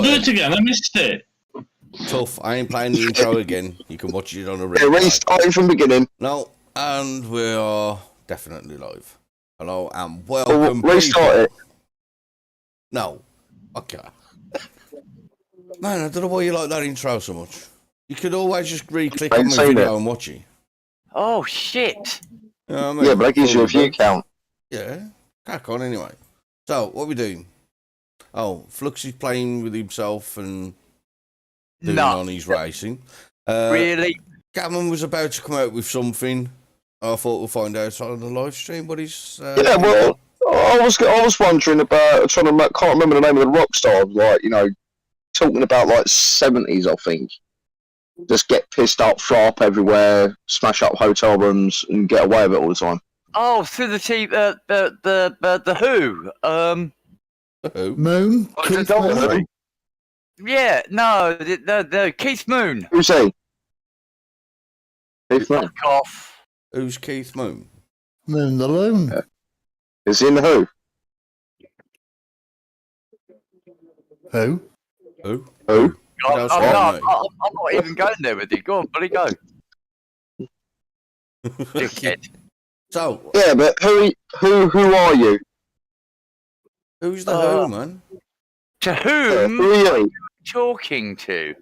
Do it again. I missed it. Tough. I ain't playing the intro again. You can watch it on a Yeah, replay. restarting from beginning. No, and we are definitely live. Hello and welcome, Restart people. it. No. Okay. Man, I don't know why you like that intro so much. You could always just re-click on my video and watch it. Oh, shit. You know what I mean? Yeah, but that gives you a view count. Yeah. Crack on anyway. So, what are we doing? Oh, Flux is playing with himself and doing on his racing. Really? Gammon was about to come out with something. I thought we'll find out on the live stream, but he's... yeah, well, I was wondering about, can't remember the name of the rock star, like, you know, talking about, like, 70s, I think. Just get pissed up, throw up everywhere, smash up hotel rooms, and get away with it all the time. Oh, through the TV, the Who. Who? Moon? Keith Moon? Yeah, no, Keith Moon. Who's he? Keith Moon. Fuck off. Who's Keith Moon? Moon the Loon. Is he in the Who? Who? Who? Who? What else I'm wrong, not even going there with you. Go on, buddy, go. Dickhead. So, Yeah, but who are you? who's the Who, man? To whom Who are are you? you talking to?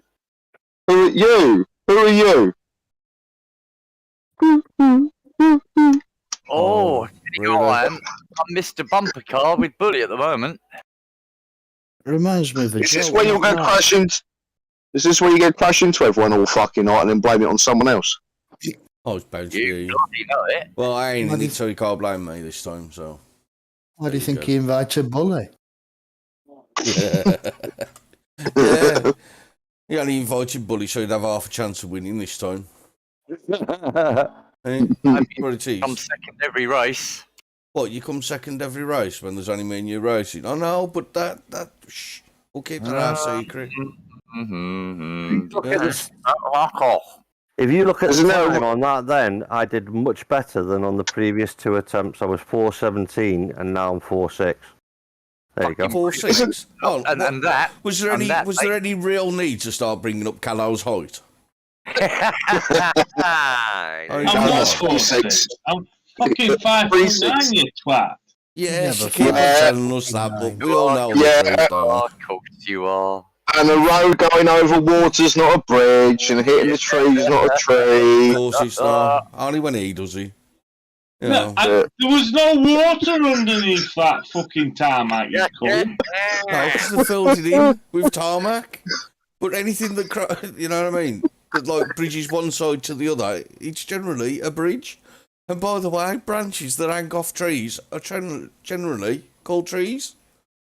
Who are you? Who are you? Oh, really? I'm Mr. Bumper Car with Bully at the moment. Reminds me of a Is this joke. where you're going to crash into? Is this where you get crash into everyone all fucking night and then blame it on someone else? Oh, it's bound to You be. bloody know it. Well, I ain't in Bloody- it, so you can't blame me this time, so. Why do you think go. he invited Bully? Yeah. He only invited Bully, so he'd have half a chance of winning this time. Eh? What it is. I'm second every race. What, you come second every race when there's only me and you racing? Oh no, but shh, we'll keep that our secret. Mm-hmm. Yeah. If you look at Isn't the there time on that, then I did much better than on the previous two attempts. I was 4:17, and now I'm 4:6. There you go. 4-6. Oh, And that was there and any? that, Was there any real need to start bringing up Callow's height? I Oh, I'm yeah. not 4'6". I'm fucking 5'9", 3'6". you twat. Yeah, she Never keeps thought. telling us that, but we all know Yeah. the truth, don't Of course you are. And a road going over water's not a bridge, and hitting the tree's not a we? tree. Of course it's not. Only when he does it. You know. There was no water underneath that fucking tarmac, you cunt. No, because they filled it in with tarmac. But anything that, you know what I mean? That like bridges one side to the other, it's generally a bridge. And by the way, branches that hang off trees are generally called trees.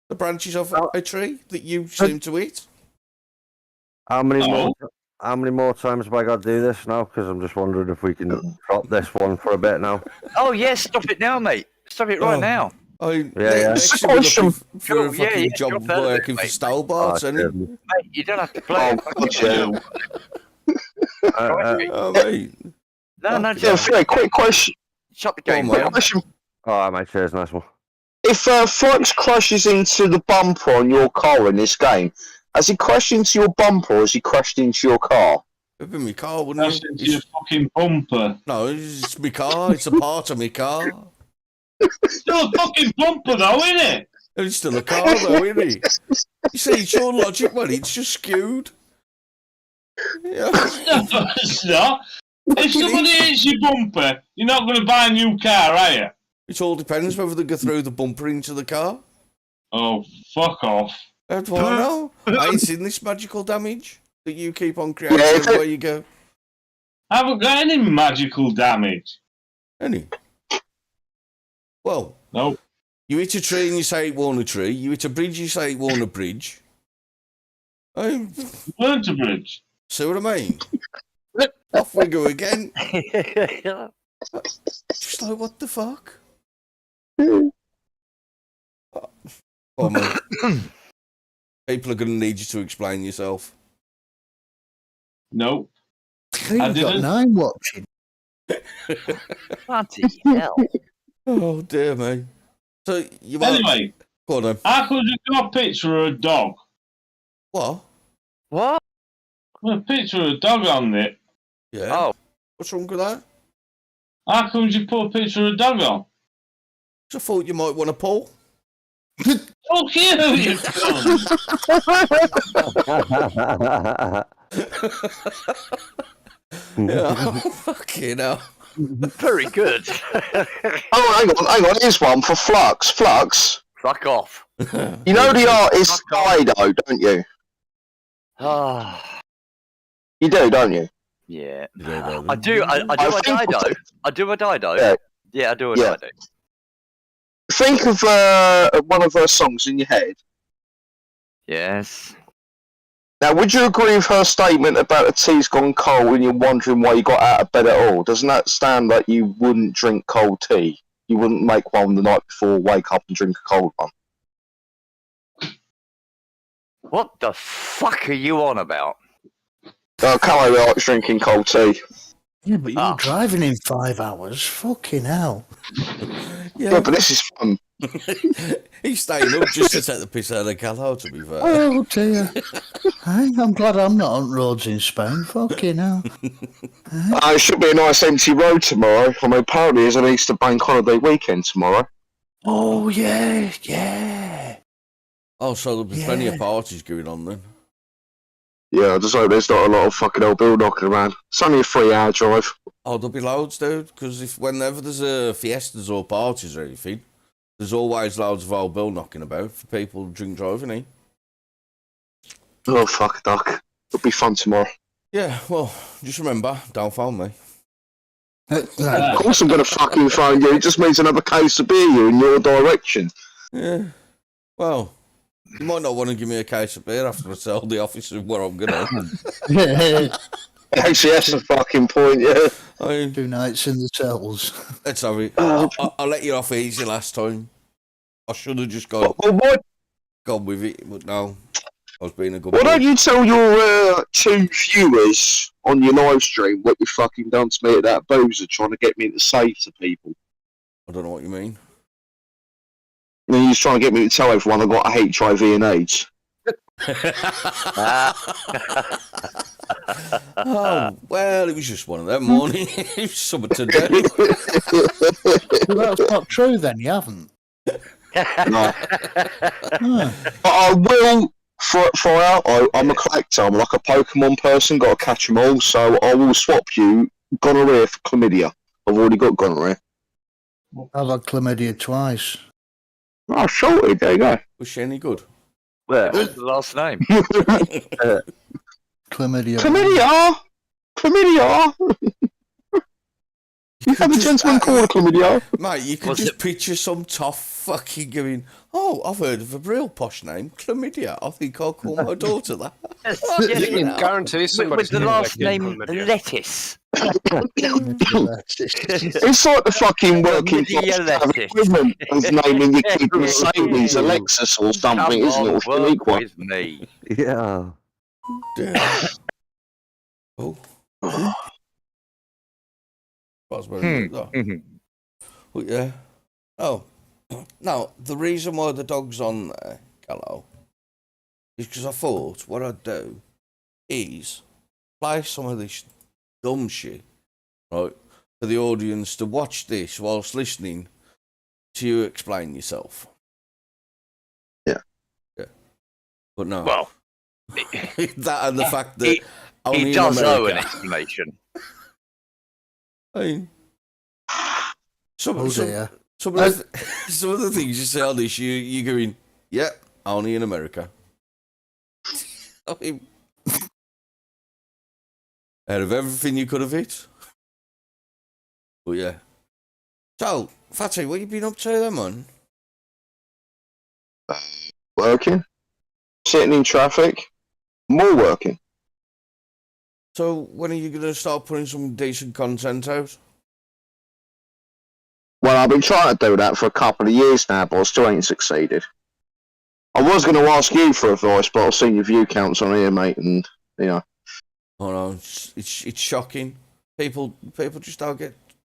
The branches of a tree that you seem to eat. How many Oh. more times have I got to do this now? Because I'm just wondering if we can drop this one for a bit now. Oh yes, stop it now, mate. Stop it right Oh. now. Yeah. Next we're looking for a Sure, yeah, fucking yeah, job drop out of it, working for mate. Stalbarts, Oh, and Mate, you don't have to play. Oh, God, yeah. oh, mate. No, Yeah, just Phil, quick question. shut the Go game on, mate. down. Question. All right, mate. Cheers. Nice one. If Flux crashes into the bumper on your car in this game, has he crashed into your bumper or has he crashed into your car? It'd be my car, wouldn't That's it? into your fucking bumper. No, it's my car. It's a part of my car. Still a fucking bumper though, innit? It's still a car, though, isn't it? You see, it's your logic, man. It's just skewed. Yeah. No, it's not. If somebody hits your bumper, you're not going to buy a new car, are you? It all depends whether they go through the bumper into the car. Oh, fuck off. How do I know? I ain't seen this magical damage that you keep on creating Yeah, everywhere you go. I haven't got any magical damage. Any? Well, No. you hit a tree and you say it wasn't a tree. You hit a bridge, you say it wasn't a bridge. I Weren't a bridge. see what I mean? Off we go again. Just like, what the fuck? Oh, man. People are going to need you to explain yourself. No. You've got didn't. 9 watching. Bloody hell. Oh, dear me. So, you are... Anyway, Go on, then. I could have got a picture of a dog What? What? There's a picture of a dog on it. Yeah. Oh. What's wrong with that? How come you put a picture of a dog on? 'Cause I thought you might want to pull. Fuck you, you cunt! Yeah. Fucking hell. Very good. Oh, hang on. Here's one for Flux. Flux, Fuck off. you know the artist Fuck off. Dido, don't you? Ah, You do, don't you? yeah. Yeah, I do. I do I a think- Dido. I do a Dido. Yeah. Yeah, I do a Yeah. Dido. Think of one of her songs in your head. Yes. Now, would you agree with her statement about the tea's gone cold and you're wondering why you got out of bed at all? Doesn't that stand that you wouldn't drink cold tea? You wouldn't make one the night before, wake up and drink a cold one. What the fuck are you on about? Oh, come over, like drinking cold tea. Yeah, but you're Ah. driving in 5 hours. Fucking hell. Yeah, but this is fun. He's staying up just to take the piss out of Calhoun, to be fair. Oh dear. I'm glad I'm not on roads in Spain. Fucking hell. It should be a nice empty road tomorrow. I mean, apparently it's an Easter bank holiday weekend tomorrow. Oh yeah, yeah. Oh, so there'll be plenty of Yeah. parties going on then. Yeah, I just hope there's not a lot of fucking old Bill knocking around. It's only a 3-hour drive. Oh, there'll be loads, dude, because whenever there's a fiestas or parties or anything, there's always loads of old Bill knocking about for people drink driving, eh? Oh, fuck, Duck. It'll be fun tomorrow. Yeah, well, just remember, don't phone me. Of course I'm going to fucking phone you. It just means another case of beer you in your direction. Yeah. Well, you might not want to give me a case of beer after I tell the officer where I'm going to. Actually, that's a fucking point, yeah. I mean, 2 nights in the cells. let's have it. I let you off easy last time. I should have just gone with it, but no. I was being a good Why boy. don't you tell your 2 viewers on your live stream what you fucking done to me at that boozer trying to get me to say to people? I don't know what you mean. And then you're trying to get me to tell everyone I got HIV and AIDS. Oh, well, it was just one of them morning. It was something to do. Well, that's not true then, you haven't. No. Huh. But I will, for out, I'm a collector. I'm like a Pokemon person, got to catch them all. So I will swap you gonorrhea for chlamydia. I've already got gonorrhea. I've had chlamydia twice. Oh, sorted. There you go. Was she any good? Where? What's the last name? Chlamydia. Chlamydia! Chlamydia! You have a gentleman called chlamydia. Mate, you could Was just it- picture some tough fucking going, oh, I've heard of a real posh name, Chlamydia. I think I'll call my daughter that. You can guarantee somebody's With the gonna last get name chlamydia. Lettuce. It's like the fucking working Chlamydia class have lettuce. equivalent of naming your kid Mercedes, Alexis or something, isn't it? Or Come on, Shaniqua. work with me. Yeah. Yeah. Oh. Raspberry though. But yeah. Oh. Now, the reason why the dog's on there, Callow, is because I thought what I'd do is play some of this dumb shit, right, for the audience to watch this whilst listening to you explain yourself. Yeah. Yeah. But no. Well, that and the fact that he only in does owe an America- explanation. I mean, some Oh of dear. some of the some of the things you say on this, you're going, yeah, only in America. I mean, out of everything you could have hit. But yeah. So, Fatty, what you been up to then, man? Working. Sitting in traffic. More working. So, when are you going to start putting some decent content out? Well, I've been trying to do that for a couple of years now, but I still ain't succeeded. I was going to ask you for advice, but I've seen your view counts on here, mate, and, you know. Oh no, it's shocking. People just don't get,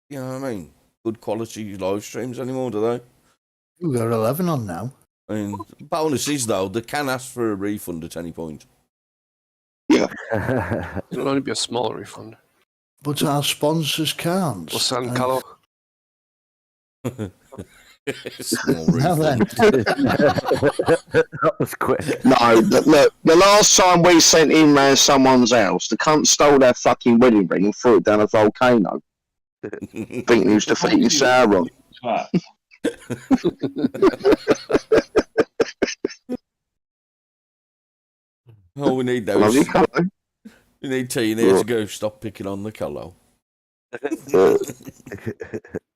you know what I mean, good quality live streams anymore, do they? We've got 11 on now. I mean, bonus is though they can ask for a refund at any point. Yeah. It'll only be a small refund. But our sponsors can't. We'll send And- Callow. Small Now then, refund. That was quick. No, look, the last time we sent in round someone's house, the cunt stole their fucking wedding ring and threw it down a volcano, thinking he was defeating Sauron. Right. All we need though Love you, is Callow. we need Tina here to go stop picking on the Callow.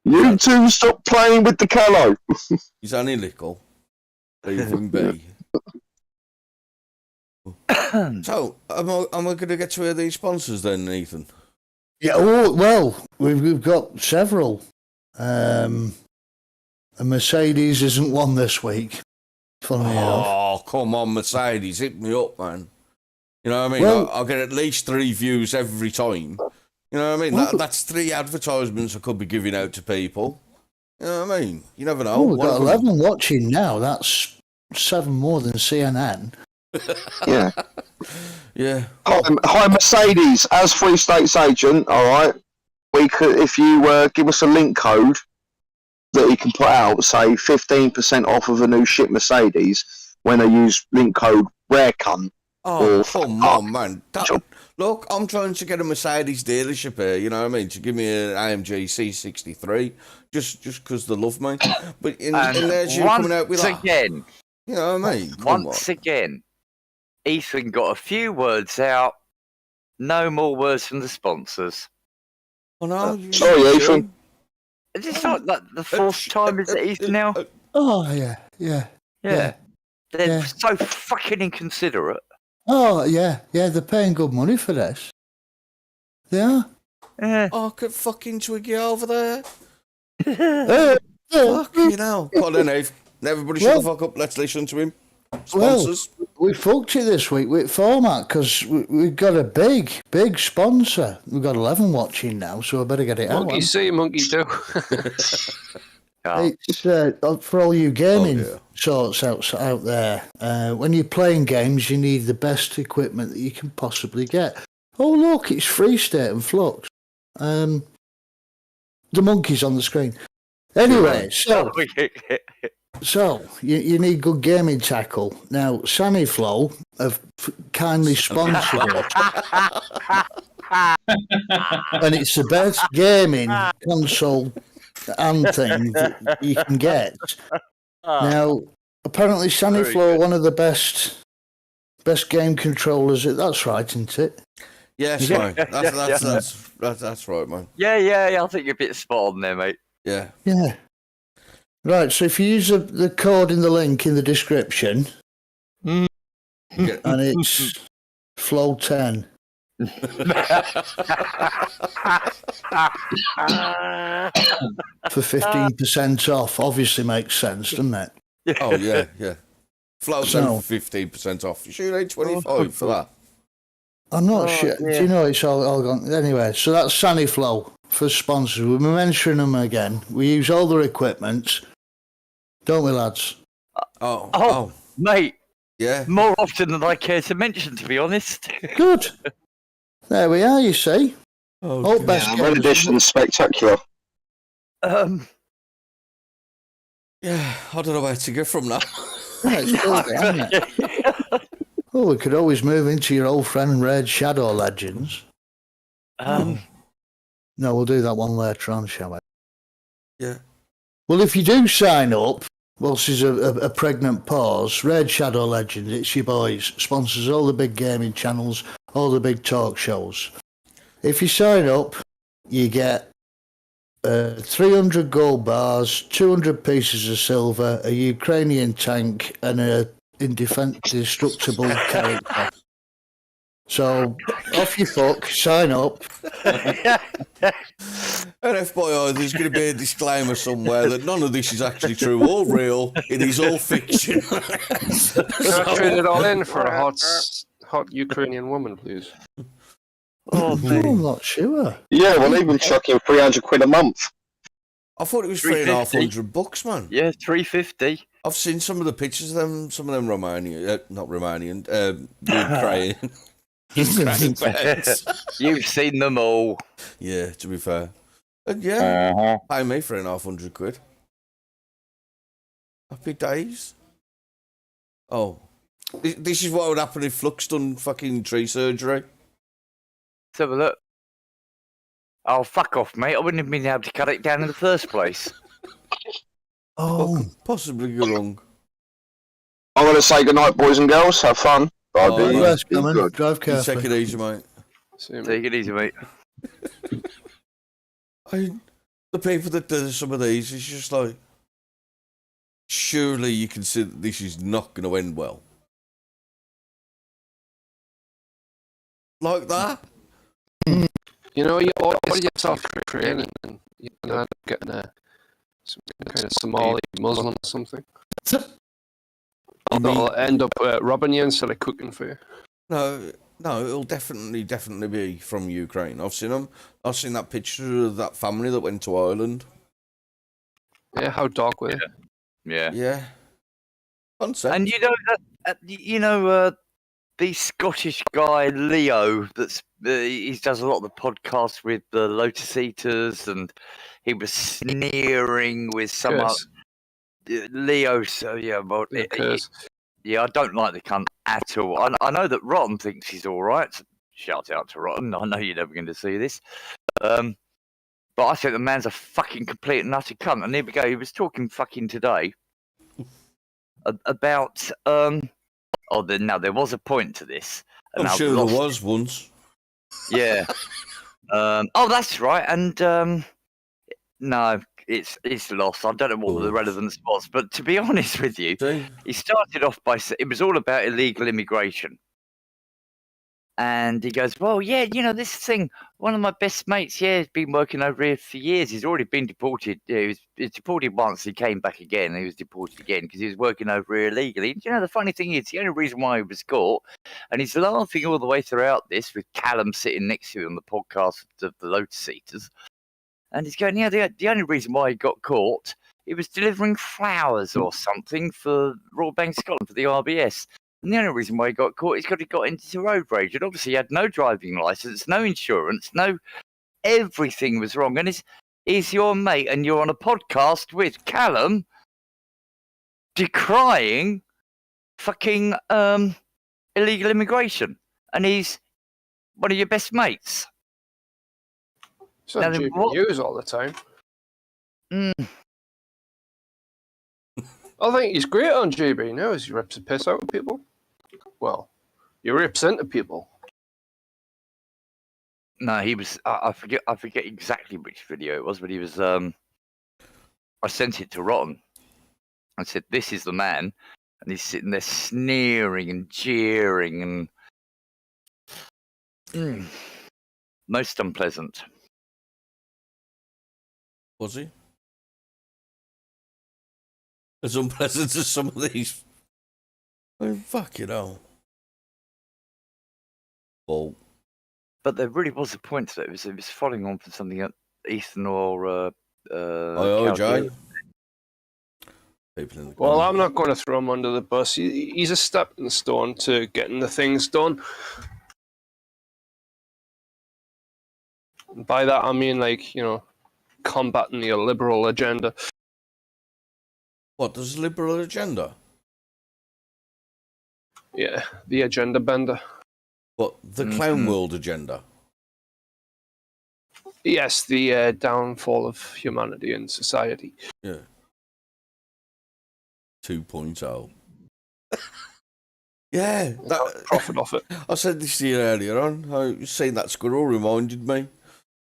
You two stop playing with the Callow. He's only little. Leave him be. So, am I going to get to hear these sponsors then, Ethan? yeah. Oh well, we've got several. A Mercedes isn't one this week. Funnily enough. Oh, come on, Mercedes, hit me up, man. You know what I mean? Well- I'll get at least 3 views every time. You know what I mean? Well- That's 3 advertisements I could be giving out to people. You know what I mean? You never know. Oh, we've One got of them- 11 watching now. That's 7 more than CNN. Yeah. Yeah. Hi, Mercedes. As Free States agent, all right. We could, if you give us a link code that you can put out, say 15% off of a new ship Mercedes when they use link code RareCunt. Oh, Oh, come fuck. on, man. Look, I'm trying to get a Mercedes dealership here, you know what I mean? To give me an AMG C63, just because they love me. But and there's you coming out with that. again, You know what I mean? Come once again, Ethan got a few words out. No more words from the sponsors. on. Oh, no, Sorry, Ethan. Is this not like the 4th time is it Ethan now? Oh, yeah. Yeah. They're Yeah. so fucking inconsiderate. Oh, yeah. They're paying good money for this. They are. Yeah. Oh, could fucking Twiggy over there. Yeah. Fucking hell. Go on then, Eve. Everybody shut the Well- fuck up. Let's listen to him. Well, Sponsors. we fucked it this week with format because we've got a big sponsor. We've got 11 watching now, so I better get it out. Monkey see, monkey do. Oh, It's for all you gaming Oh, yeah. sorts out there. When you're playing games, you need the best equipment that you can possibly get. Oh, look, it's Free State and Flux. The monkey's on the screen. Anyway, so you need good gaming tackle. Now, Saniflow have kindly sponsored it. And it's the best gaming console and thing that you can get. Now, apparently Saniflow are one of the best game controllers. That's right, isn't it? Yes, Yeah. mate. That's right, man. yeah, I think you're a bit spot on there, mate. Yeah. Yeah. Right, so if you use the code in the link in the description, Yeah. and it's Flow 10. For 15% off, obviously makes sense, doesn't it? Oh, yeah. Floats So- on 15% off. You should need 25 for that. I'm not Oh, sure. dear. Do you know it's all gone? Anyway, so that's Saniflow for sponsors. We're mentioning them again. We use all their equipment, don't we, lads? Oh. Mate, Yeah. more often than I care to mention, to be honest. Good. There we are, you see. Oh, All God. best Yeah, Red games. Edition's spectacular. Yeah, I don't know where to go from that. Yeah, it's good, isn't it? Oh, we could always move into your old friend Red Shadow Legends. No, we'll do that one later on, shall we? Yeah. Well, if you do sign up, whilst there's a pregnant pause, Red Shadow Legends, it's your boys, sponsors all the big gaming channels, all the big talk shows. If you sign up, you get 300 gold bars, 200 pieces of silver, a Ukrainian tank, and a indestructible character. So, off you fuck, sign up. And FYI, there's going to be a disclaimer somewhere that none of this is actually true or real. It is all fiction. Can I trade it all in for a hot Ukrainian woman, please? Oh, Oh, I'm not sure. Yeah, we'll even chuck in 300 quid a month. I thought it was 350. $3,500, man. yeah, 350. I've seen some of the pictures of them. Some of them Romanian, not Romanian, Ukraine. Ukraine bands. You've seen them all. Yeah, to be fair. And yeah, pay me £350. Happy days. Oh, this is what would happen if Flux done fucking tree surgery. Let's have a look. Oh, fuck off, mate. I wouldn't have been able to cut it down in the first place. Oh, Possibly go wrong. I'm going to say goodnight, boys and girls. Have fun. Bye, Oh, be, rest, be Cameron. good. Drive You take carefully. it easy, mate. Take it easy, mate. The people that do some of these, it's just like, surely you can see that this is not going to end well. Like that? You know, you always get yourself training and you end up getting some kind of Somali Muslim or something. They'll end up robbing you instead of cooking for you. No, it'll definitely be from Ukraine. I've seen them. I've seen that picture of that family that went to Ireland. Yeah, how dark were they? Yeah. Yeah. Concept. And you know that, the Scottish guy Leo he does a lot of the podcasts with the Lotus Eaters, and he was sneering with some Leo. So yeah, well, yeah, I don't like the cunt at all. I know that Rotten thinks he's all right. So shout out to Rotten. I know you're never going to see this, but I think the man's a fucking complete and utter cunt. And here we go. He was talking fucking today about there was a point to this. And I'm sure there was once. Yeah. That's right. And no, it's lost. I don't know what the relevance was, but to be honest with you, he started off by saying it was all about illegal immigration. And he goes, well, yeah, this thing, one of my best mates, has been working over here for years. He's already been deported. He was deported once. He came back again. And he was deported again because he was working over here illegally. And, the funny thing is, the only reason why he was caught, and he's laughing all the way throughout this with Callum sitting next to him on the podcast of the Lotus Eaters. And he's going, the only reason why he got caught, he was delivering flowers or something for Royal Bank of Scotland for the RBS. And the only reason why he got caught is because he got into road rage. And obviously he had no driving licence, no insurance, everything was wrong. And he's your mate and you're on a podcast with Callum decrying fucking illegal immigration. And he's one of your best mates. It's on GPUs all the time. I think he's great on GB now as he rips the piss out of people. Well, he rips into people. No, he was. I forget exactly which video it was, but he was. I sent it to Rotten. I said, "This is the man," and he's sitting there sneering and jeering and most unpleasant. Was he? As unpleasant as some of these. Fuck it all. Well, but there really was a point to it. It was following on from something that Ethan or Jay. People in the well, I'm not going to throw him under the bus. He's a stepping stone to getting the things done. And by that I mean, combating the liberal agenda. What, there's a liberal agenda? Yeah, the agenda bender. What, the clown world agenda? Yes, the downfall of humanity and society. Yeah. 2.0. Yeah. Profit off it. I said this to you earlier on. I seen that squirrel reminded me.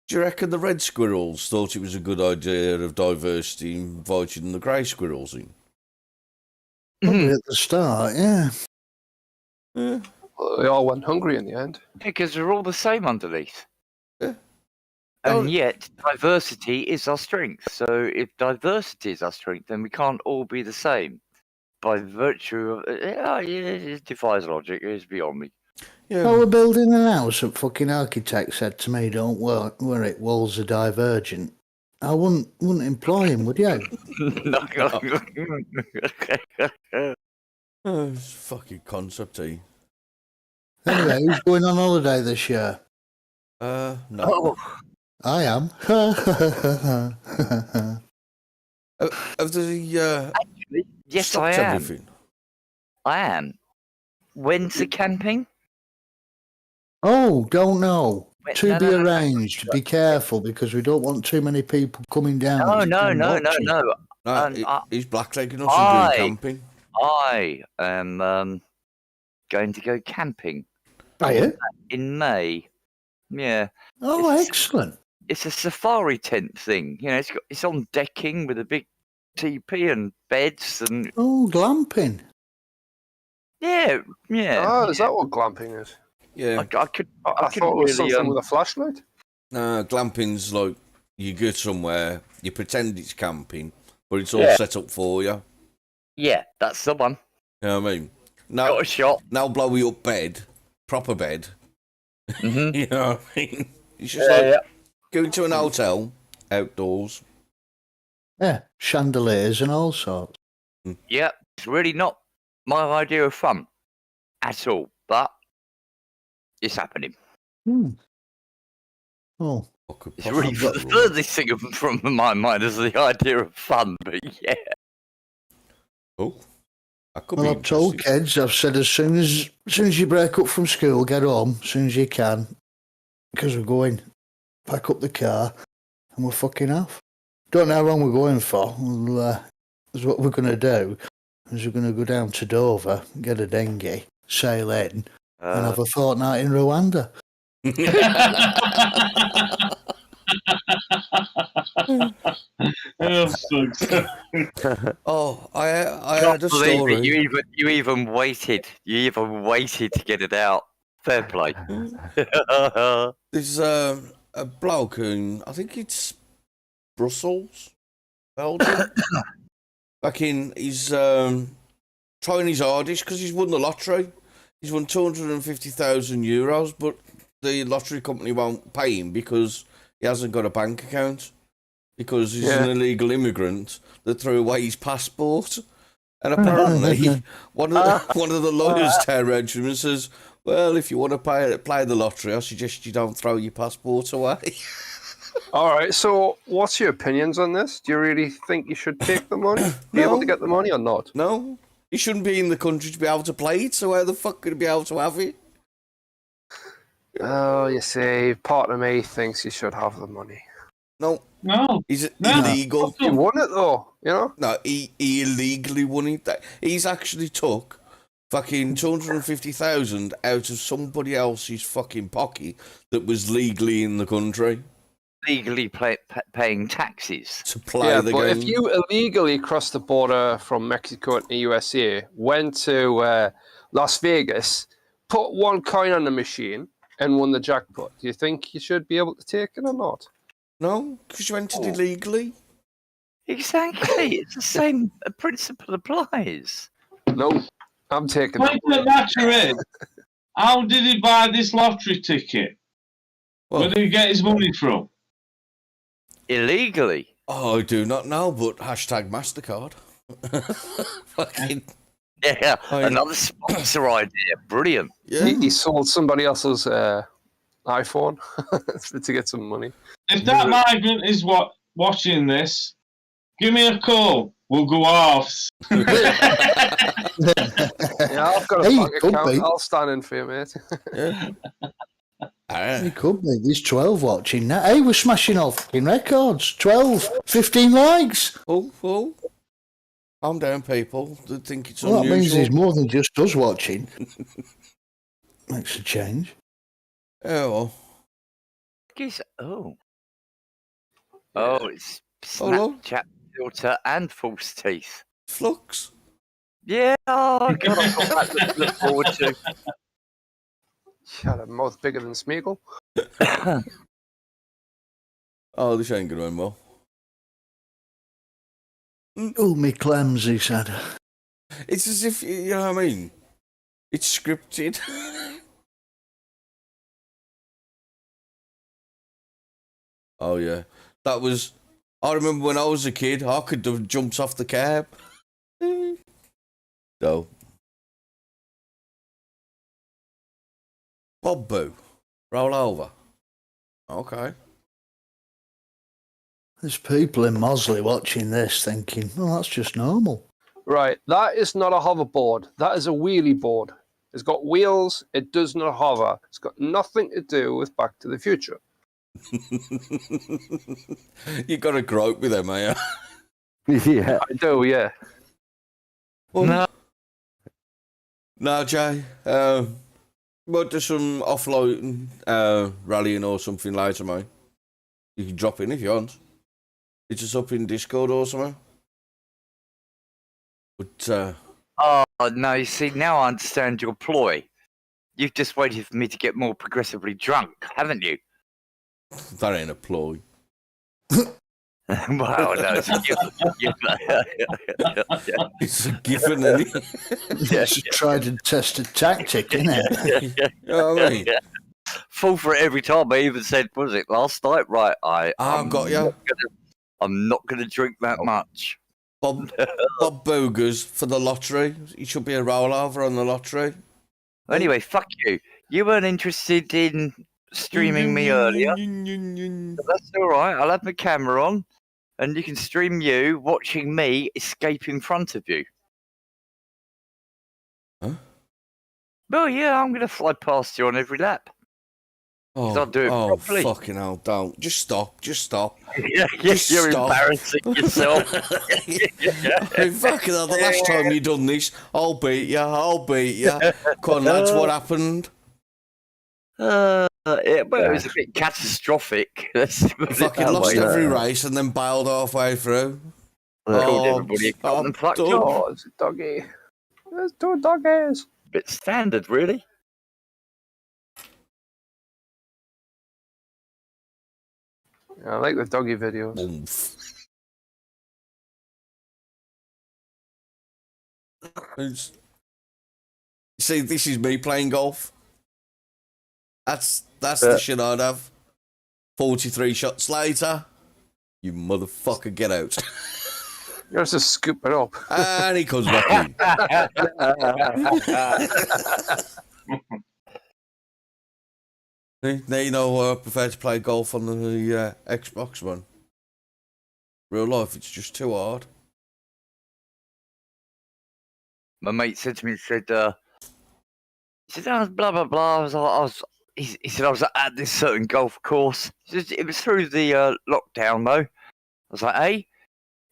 Do you reckon the red squirrels thought it was a good idea of diversity inviting the grey squirrels in? Probably at the start, yeah. Yeah. Well, they all went hungry in the end. Because they're all the same underneath. Yeah. And yet, diversity is our strength. So if diversity is our strength, then we can't all be the same. By virtue of... it defies logic. It's beyond me. Yeah. Well, we're building an house that fucking architect said to me, don't worry, walls are divergent. I wouldn't employ him, would you? Oh, it's fucking concept, eh? Anyway, who's going on holiday this year? No. Oh, I am. Have the yes, I stopped am. everything? I am. When's the camping? Oh, don't know. To No, be no, no, no. arranged. Be careful because we don't want too many people coming down. No, and no, no, no, watching. no. No, I, he's blacklegging us and doing camping. I am going to go camping Are you? in May. Yeah. Oh, It's- excellent. It's a safari tent thing. You know, it's on decking with a big TP and beds and Oh, glamping. yeah. Oh, is that what glamping is? Yeah. I could. I could thought it was really, something with a flashlight. Glamping's like you go somewhere, you pretend it's camping, but it's all Yeah. set up for you. Yeah, that's the one. You know what I mean? Now, Got a shot. now blow you up bed, proper bed. Mm-hmm. You know what I mean? It's just like Yeah. going to an hotel, outdoors. Yeah, chandeliers and all sorts. Yeah, it's really not my idea of fun at all, but it's happening. Hmm. Oh, What could It's really possibly the go wrong? furthest thing from my mind is the idea of fun, but yeah. Oh, that could well, be I've told interesting. kids, I've said as soon as you break up from school, get home as soon as you can, because we're going. Pack up the car and we're fucking off. Don't know how long we're going for. Is what we're going to do is we're going to go down to Dover, get a dinghy, sail in, and have a fortnight in Rwanda. Oh, I Can't had a believe story. it. You even waited. You even waited to get it out. Fair play. There's a bloke in, I think it's Brussels, Belgium. He's trying his hardest because he's won the lottery. He's won €250,000, but the lottery company won't pay him because he hasn't got a bank account. Because he's an illegal immigrant that threw away his passport. And apparently, one of the lawyers turned around to him and says, well, if you want to play the lottery, I suggest you don't throw your passport away. All right. So, what's your opinions on this? Do you really think you should take the money? Be able to get the money or not? No, he shouldn't be in the country to be able to play it, so how the fuck could he be able to have it? Oh, you see, part of me thinks you should have the money. No, No. he's No. illegal. You won it though, you know. No, he illegally won it. He's actually took fucking 250,000 out of somebody else's fucking pocket that was legally in the country Legally paying taxes. to play Yeah, the but game. if you illegally crossed the border from Mexico to the USA, went to Las Vegas, put one coin on the machine, and won the jackpot, do you think you should be able to take it or not? No, because you entered illegally. Exactly. It's the same principle applies. No, I'm taking Point it. of the matter is, how did he buy this lottery ticket? Well, Where did he get his money from? Illegally. I do not know, but hashtag MasterCard. Fucking, Yeah, I- another sponsor idea. Brilliant. yeah. He sold somebody else's iPhone to get some money. If that migrant is watching this, give me a call. We'll go halves. Yeah, I've got a Hey, bank could account. be. I'll stand in for you, mate. Yeah. It could be. There's 12 watching now. Hey, we're smashing all fucking records. 12, 15 likes. Oh. Calm down, people. They think it's Well, that means unusual. there's more than just us watching. Makes a change. Yeah, well. Oh, it's Hello? Snapchat filter and false teeth. Flux. Yeah, oh god, I've got that to look forward to. Shut up, mouth bigger than Smeagol. Oh, this ain't going to end well. Oh, me clams, he said. It's as if, you know what I mean? It's scripted. Oh, yeah. That was I remember when I was a kid, I could do jumps off the cab. So, Bob Boo, roll over. Okay. There's people in Mosley watching this thinking, well, that's just normal. Right, that is not a hoverboard. That is a wheelie board. It's got wheels. It does not hover. It's got nothing to do with Back to the Future. You got to grope with them, eh? Yeah. I do, yeah. No. No, Jay. We'll do some offloading, rallying or something later, mate. You can drop in if you want. It's just up in Discord or something. But, Oh, no, you see, now I understand your ploy. You've just waited for me to get more progressively drunk, haven't you? that ain't a ploy. Well, no, it's a given. It's a given, isn't it? It's a tried and tested tactic, isn't it? You know what I mean? Fall for it every time. I even said, what was it, last night? Right, I've got you. I'm not going to drink that much. Bob Boogers for the lottery. He should be a rollover on the lottery. Anyway, fuck you. You weren't interested in streaming me earlier. But that's all right. I'll have my camera on, and you can stream you watching me escape in front of you. Huh? Well, yeah, I'm going to fly past you on every lap. I'll do it properly. Fucking hell, don't. Just stop. Yeah, Just you're stop. embarrassing yourself. Fucking hell, the last time you done this, I'll beat you. Come on, lads, what happened? Well, it was a bit catastrophic. Fucking lost every race and then bailed halfway through. Everybody got them fucked done. up. Oh, it's a doggy. There's two doggies. Bit standard, really. I like the doggy videos. Oomph. See, this is me playing golf. That's the shit I'd have. 43 shots later, you motherfucker, get out. You're just scoop it up. And he comes back in. Now you know I prefer to play golf on the Xbox One. Real life, it's just too hard. My mate said to me, he said, oh, blah, blah, blah. He said, I was at this certain golf course. He said, it was through the lockdown, though. I was like, hey?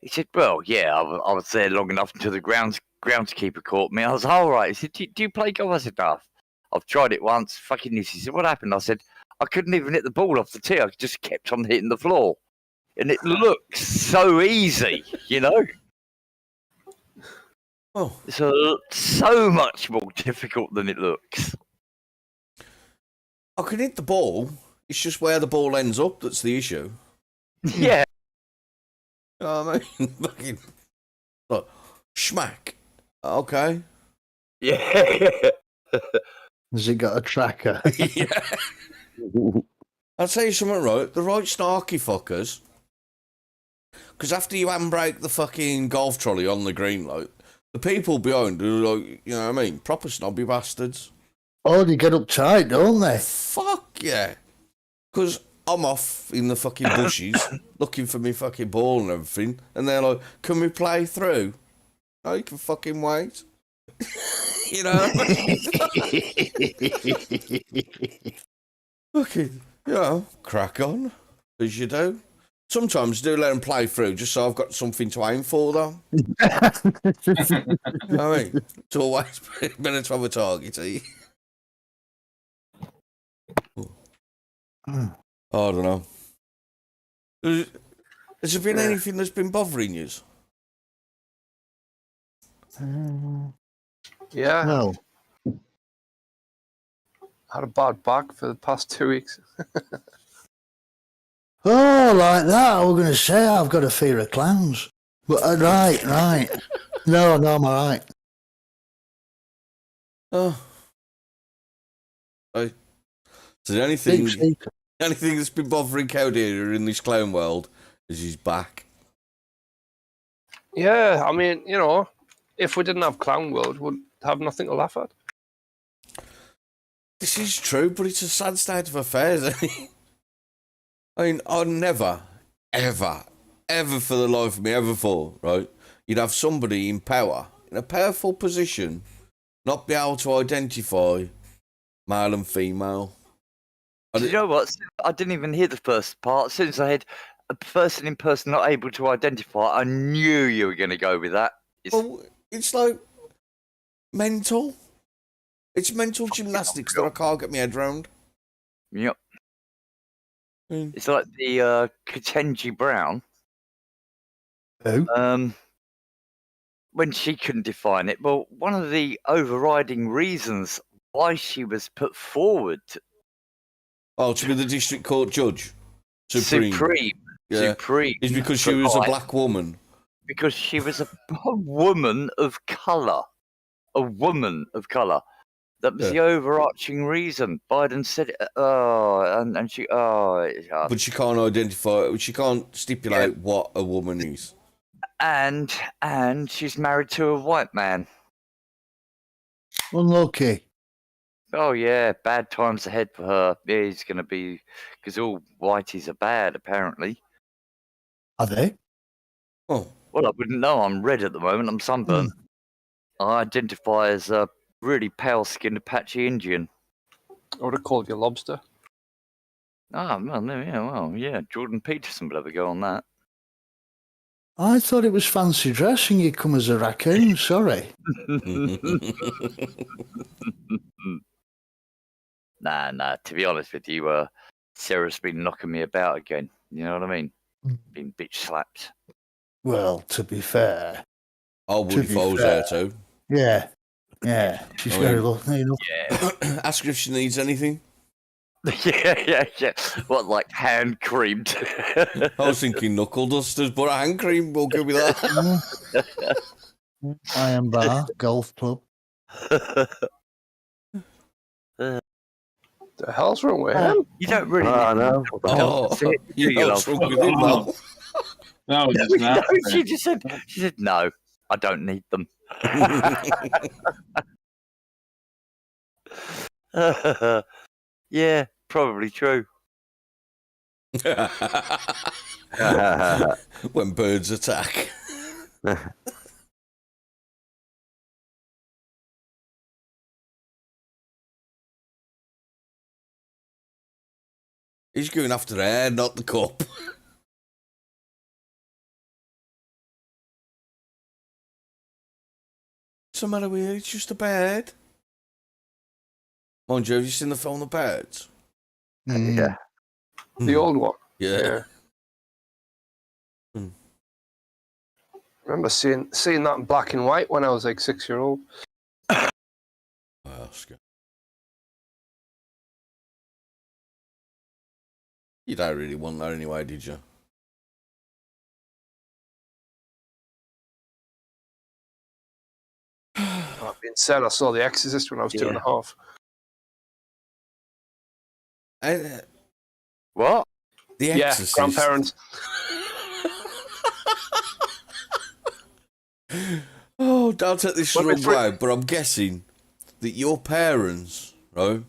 He said, well, yeah, I was there long enough until the groundskeeper caught me. I was like, all right. He said, do you play golf? I said, no, I've tried it once. Fucking this. He said, what happened? I said, I couldn't even hit the ball off the tee. I just kept on hitting the floor. And it looks so easy, you know? Oh. It's so much more difficult than it looks. I can hit the ball. It's just where the ball ends up that's the issue. Yeah. You know what I mean? Fucking, like, schmack. Okay. Yeah. Has it got a tracker? Yeah. I'll tell you something, right? The right snarky fuckers. Because after you handbrake the fucking golf trolley on the green light, the people behind are like, you know what I mean? Proper snobby bastards. Oh, they get uptight, don't they? Fuck yeah. Because I'm off in the fucking bushes looking for me fucking ball and everything. And they're like, can we play through? No, you can fucking wait. You know what I mean? Fucking, you know, crack on, as you do. Sometimes do let them play through just so I've got something to aim for, though. You know what I mean? It's always better to have a target, eh? I don't know. Has there been anything that's been bothering you? Yeah. No. Had a bad back for the past 2 weeks. Oh, like that. I was going to say I've got a fear of clowns. But right. No, I'm all right. Oh. Right. So the only thing Deep sleep. that's been bothering Cowdeer in this clown world Is he's back. Yeah, I mean, you know, if we didn't have Clown World, we'd have nothing to laugh at. This is true, but it's a sad state of affairs. I mean, I'd never, ever, ever for the life of me ever thought, right, you'd have somebody in power, in a powerful position, not be able to identify male and female. Do you know what? I didn't even hear the first part. As soon as I had a person in person not able to identify, I knew you were going to go with that. Well, it's like mental. It's mental gymnastics that I can't get my head around. Yep. Mm. It's like the Katenji Brown. Who? When she couldn't define it, well, one of the overriding reasons why she was put forward To be the district court judge. Supreme. Supreme. Is because she was a black woman. Because she was a woman of colour. A woman of colour. That was the overarching reason. Biden said it. And she. But she can't identify. She can't stipulate what a woman is. And she's married to a white man. Unlucky. Oh yeah, bad times ahead for her. Yeah, he's going to be, because all whiteys are bad apparently. Are they? Oh. Well, I wouldn't know. I'm red at the moment. I'm sunburnt. I identify as a really pale-skinned Apache Indian. I would have called you Lobster. Yeah. Jordan Peterson would have a go on that. I thought it was fancy dress and you come as a raccoon. Sorry. Nah. To be honest with you, Sarah's been knocking me about again. You know what I mean? Been bitch slapped. Well, to be fair. I would if I was there too. Yeah. She's very lovely enough. Yeah. Ask her if she needs anything. yeah. What, like hand creamed? I was thinking knuckle dusters, but hand cream will give me that. Iron bar, golf club. The hell's wrong with him? You don't really. I know. You know what's wrong with him now. No, it's not. She said, no, I don't need them. Yeah, probably true. When birds attack. He's going after air, not the cup. What's the matter with you? It's just a bird. Mind you, have you seen the film The Birds? Yeah. The old one. Yeah. Remember seeing that in black and white when I was like 6-year-old. Oscar. You don't really want that anyway, did you? That being said, I saw The Exorcist when I was 2.5. What? The Exorcist. Grandparents. Oh, don't take this the wrong way, but I'm guessing that your parents, right,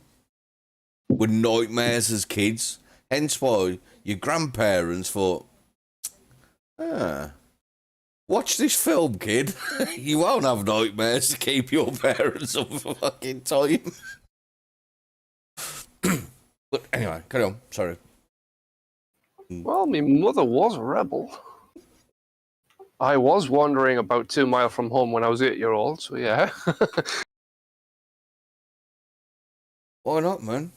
were nightmares as kids. Hence why your grandparents thought, watch this film, kid. You won't have nightmares to keep your parents up for fucking time. But anyway, carry on. Sorry. Well, my mother was a rebel. I was wandering about 2 miles from home when I was 8-year-old, so yeah. Why not, man?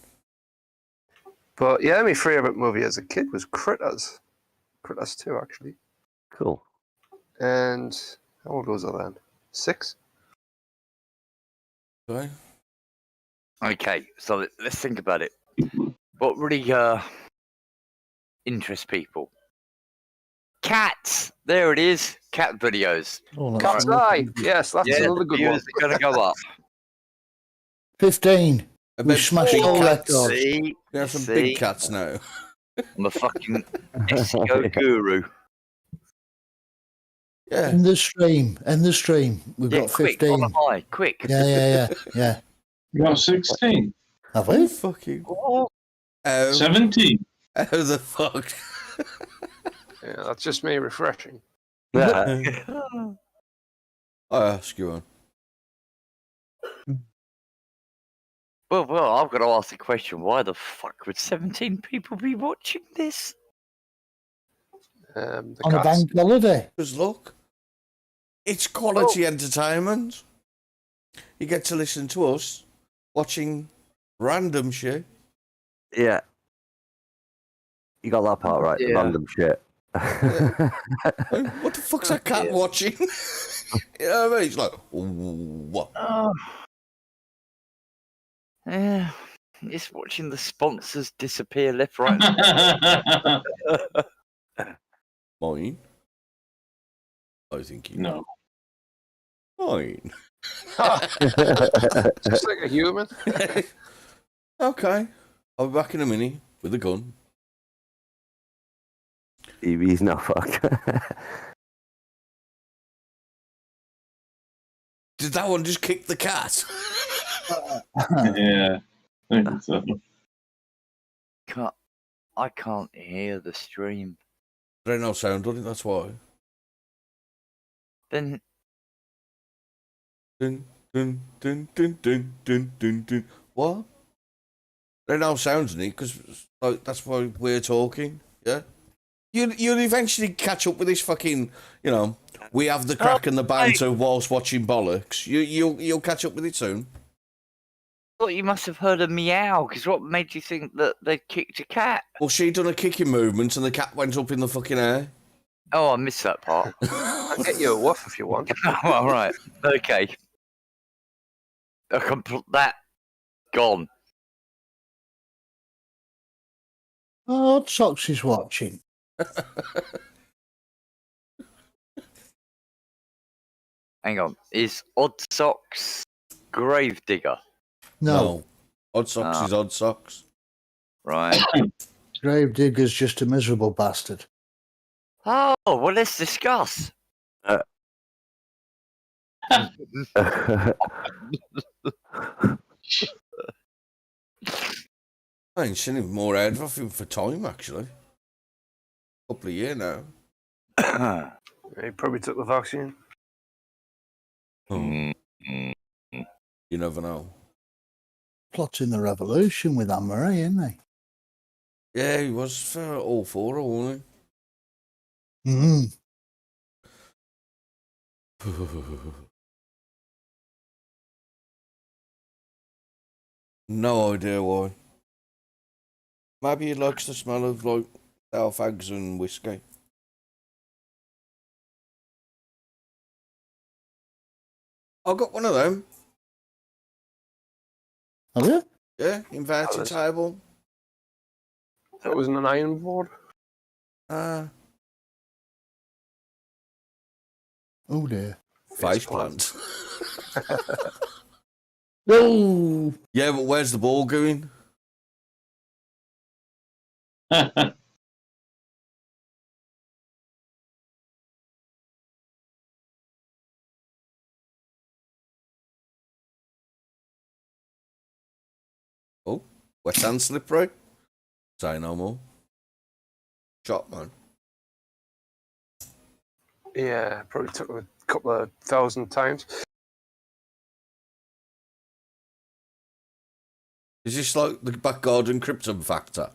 But yeah, my favourite movie as a kid was Critters. Critters 2, actually. Cool. And how old was I then? 6? Sorry? Okay, so let's think about it. What really interests people? Cats! There it is. Cat videos. Oh, Cat's Eye! Yes, that's another good one. Views are going to go up. 15. We smashed all records. See? We have some big cats now. I'm a fucking SEO guru. Yeah. End the stream. End the stream. We've got quick, 15. on a high, quick. Yeah. You got 16. Have Oh, we? fucking. Oh, 17. How the fuck? Yeah, that's just me refreshing. Yeah. I ask you one. well, I've got to ask the question: why the fuck would 17 people be watching this? The On a cats. bank holiday. Because look, it's quality entertainment. You get to listen to us watching random shit. Yeah. You got that part right. Yeah. Random shit. What the fuck's that cat watching? You know what I mean? It's like, what? Oh. Yeah, it's watching the sponsors disappear left, right, and Mine? I think you No. Mine. Just like a human. Okay. I'll be back in a minute with a gun. He's no fuck. Did that one just kick the cat? Yeah. I think so. I can't hear the stream. There ain't no sound on it, that's why. Then Dun, dun, dun, dun, dun, dun, dun, dun. What? There ain't no sounds in it, because that's why we're talking, yeah? You'll eventually catch up with this fucking, you know, we have the crack and the banter whilst watching bollocks. You'll catch up with it soon. I thought you must have heard a meow, because what made you think that they kicked a cat? Well, she done a kicking movement and the cat went up in the fucking air. Oh, I missed that part. I'll get you a woof if you want. Oh, all right. Okay. That gone. Oh, Odd Socks is watching. Hang on. Is Odd Socks Gravedigger? No, Odd Socks Ah. is Odd Socks. Right. Gravedigger's just a miserable bastard. Oh, well, let's discuss. I ain't seen him more out of him for time, actually. Couple of years now. He probably took the vaccine. You never know. Plotting the revolution with Anne-Marie, isn't he? Yeah, he was for all four, wasn't Mm. he? No idea why. Maybe he likes the smell of, like, sour fags and whiskey. I got one of them. Have you? Yeah, inverted Alice. table. That was an iron board. Oh dear. Face plant. No. Yeah, but where's the ball going? Oh, wet and slippery. Say no more. Shot, man. Yeah, probably took a couple of 1,000 times. Is this like the back garden Krypton factor?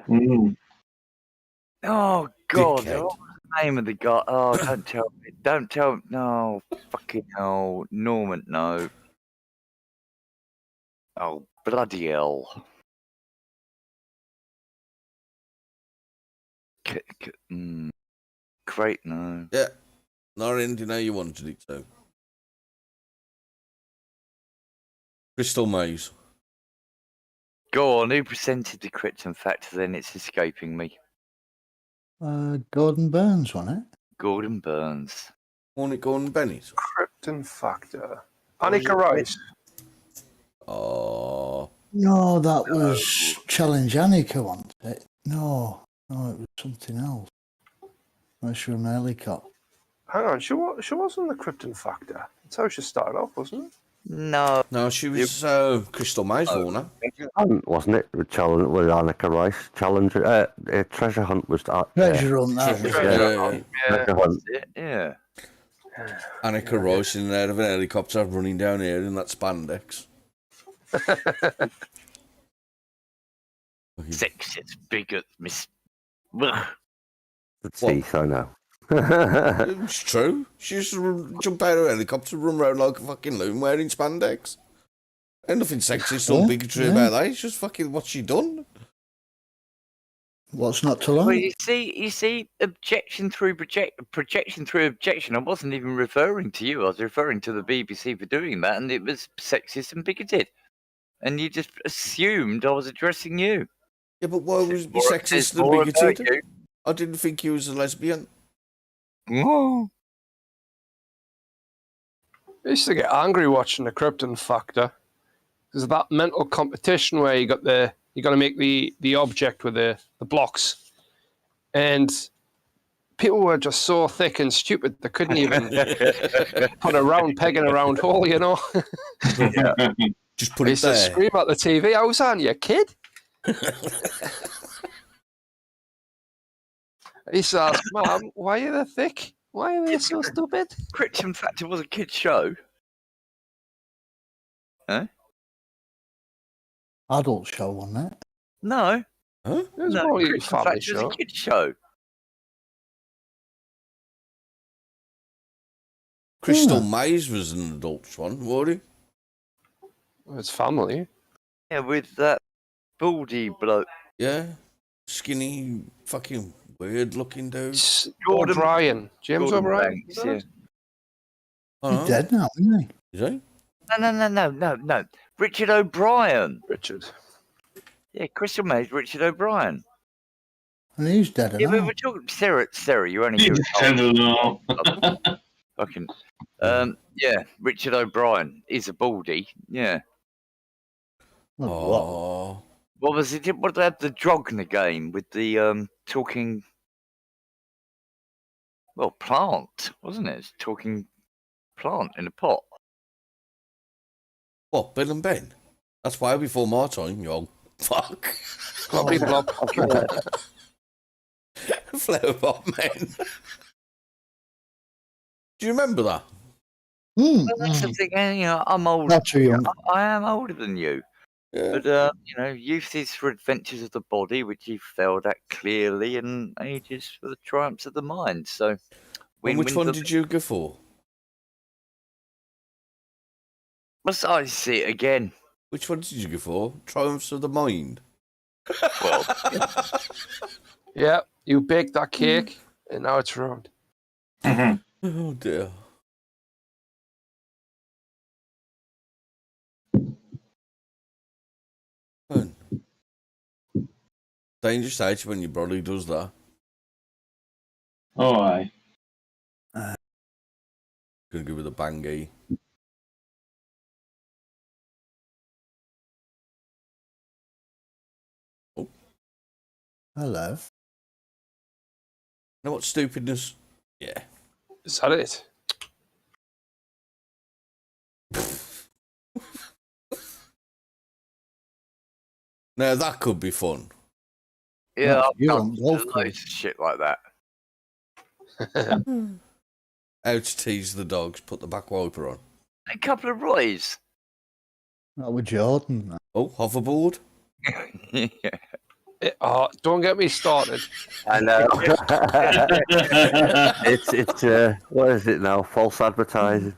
Mm. Oh, God. Dickhead. What's the name of the guy? Oh, don't tell me. Don't tell me. No. Fucking hell. Norman, no. Oh, bloody hell. Great, no. Yeah. Not ending how you wanted it to. Crystal Maze. Go on, who presented the Krypton factor then? It's escaping me. Gordon Burns, wasn't it? Gordon Burns. Hornet Gordon Bennett. Krypton Factor. Annika Rice. Oh. No, that was Challenge Annika, wasn't it? No, it was something else. Unless you're on a helicopter. Hang on, she wasn't the Krypton Factor. That's how she started off, wasn't it? No. No, she was Crystal Maze, wasn't Treasure Hunt, wasn't it? With Annika Rice. Treasure Hunt was that. Treasure Hunt, that was Treasure- it. Yeah. Treasure Hunt. Yeah. Annika Royce in there of an helicopter running down here in that spandex. Sexist, bigot, Ugh. The teeth, I know. It's true. She used to jump out of a helicopter, run around like a fucking loon wearing spandex. Ain't nothing sexist or bigotry about that. It's just fucking what she done. What's not to Well, like? you see, projection through objection. I wasn't even referring to you. I was referring to the BBC for doing that, and it was sexist and bigoted. And you just assumed I was addressing you. Yeah, but why was it More- sexist there's and more about bigoted? you. I didn't think you was a lesbian. Oh. I used to get angry watching the Krypton Factor. There's that mental competition where you got to make the object with the blocks, and people were just so thick and stupid they couldn't even put a round peg in a round hole. You know, Just put I it used to there. scream at the TV. I was on, you kid. I used to ask, Mum, why are they thick? Why are they so stupid? Krypton Factor was a kid's show. Adult show, wasn't it? No. Huh? It was No, probably a Krypton family Factor show. was a kid's show. Crystal Maze was an adult one, wasn't It's family. Yeah, with that baldy bloke. he? Yeah. Skinny, fucking weird looking dude. It's Gordon- O'Brien. James Gordon O'Brien. Banks, yeah. Oh, He's dead now, isn't he? Is he? No. Richard O'Brien. Richard. Yeah, Crystal Maze, Richard O'Brien. And he's dead Yeah, we now. were talking Sarah, you only You tend to know. fucking yeah, Richard O'Brien is a baldy. Yeah. What? Oh. What was it? What they had the Drogner game with the talking plant, wasn't it? It's talking plant in a pot. What, Bill and Ben? That's way before my time, you old fuck. Blobby blob. Flower Bob Man. Do you remember that? Mm, Well, that's the thing, I'm older. Not too young. I am older than you. Yeah. But, youth is for adventures of the body, which you failed at clearly, and age is for the triumphs of the mind. So, And win which one for did you go for? Must I see it again? Which one did you go for? Triumphs of the Mind. Well, Yeah, you baked that cake, and now it's ruined. Oh dear. Fun. Dangerous age when your brother does that. Oh, aye. Gonna give it a bangy. Hello. Know what stupidness? Yeah. Is that it? Now that could be fun. yeah, Well, I've you done want golf loads of shit like that. How to tease the dogs, put the back wiper on. A couple of Roys. That was Jordan. That. Oh, hoverboard. Yeah. Don't get me started. I know. it's what is it now? False advertising.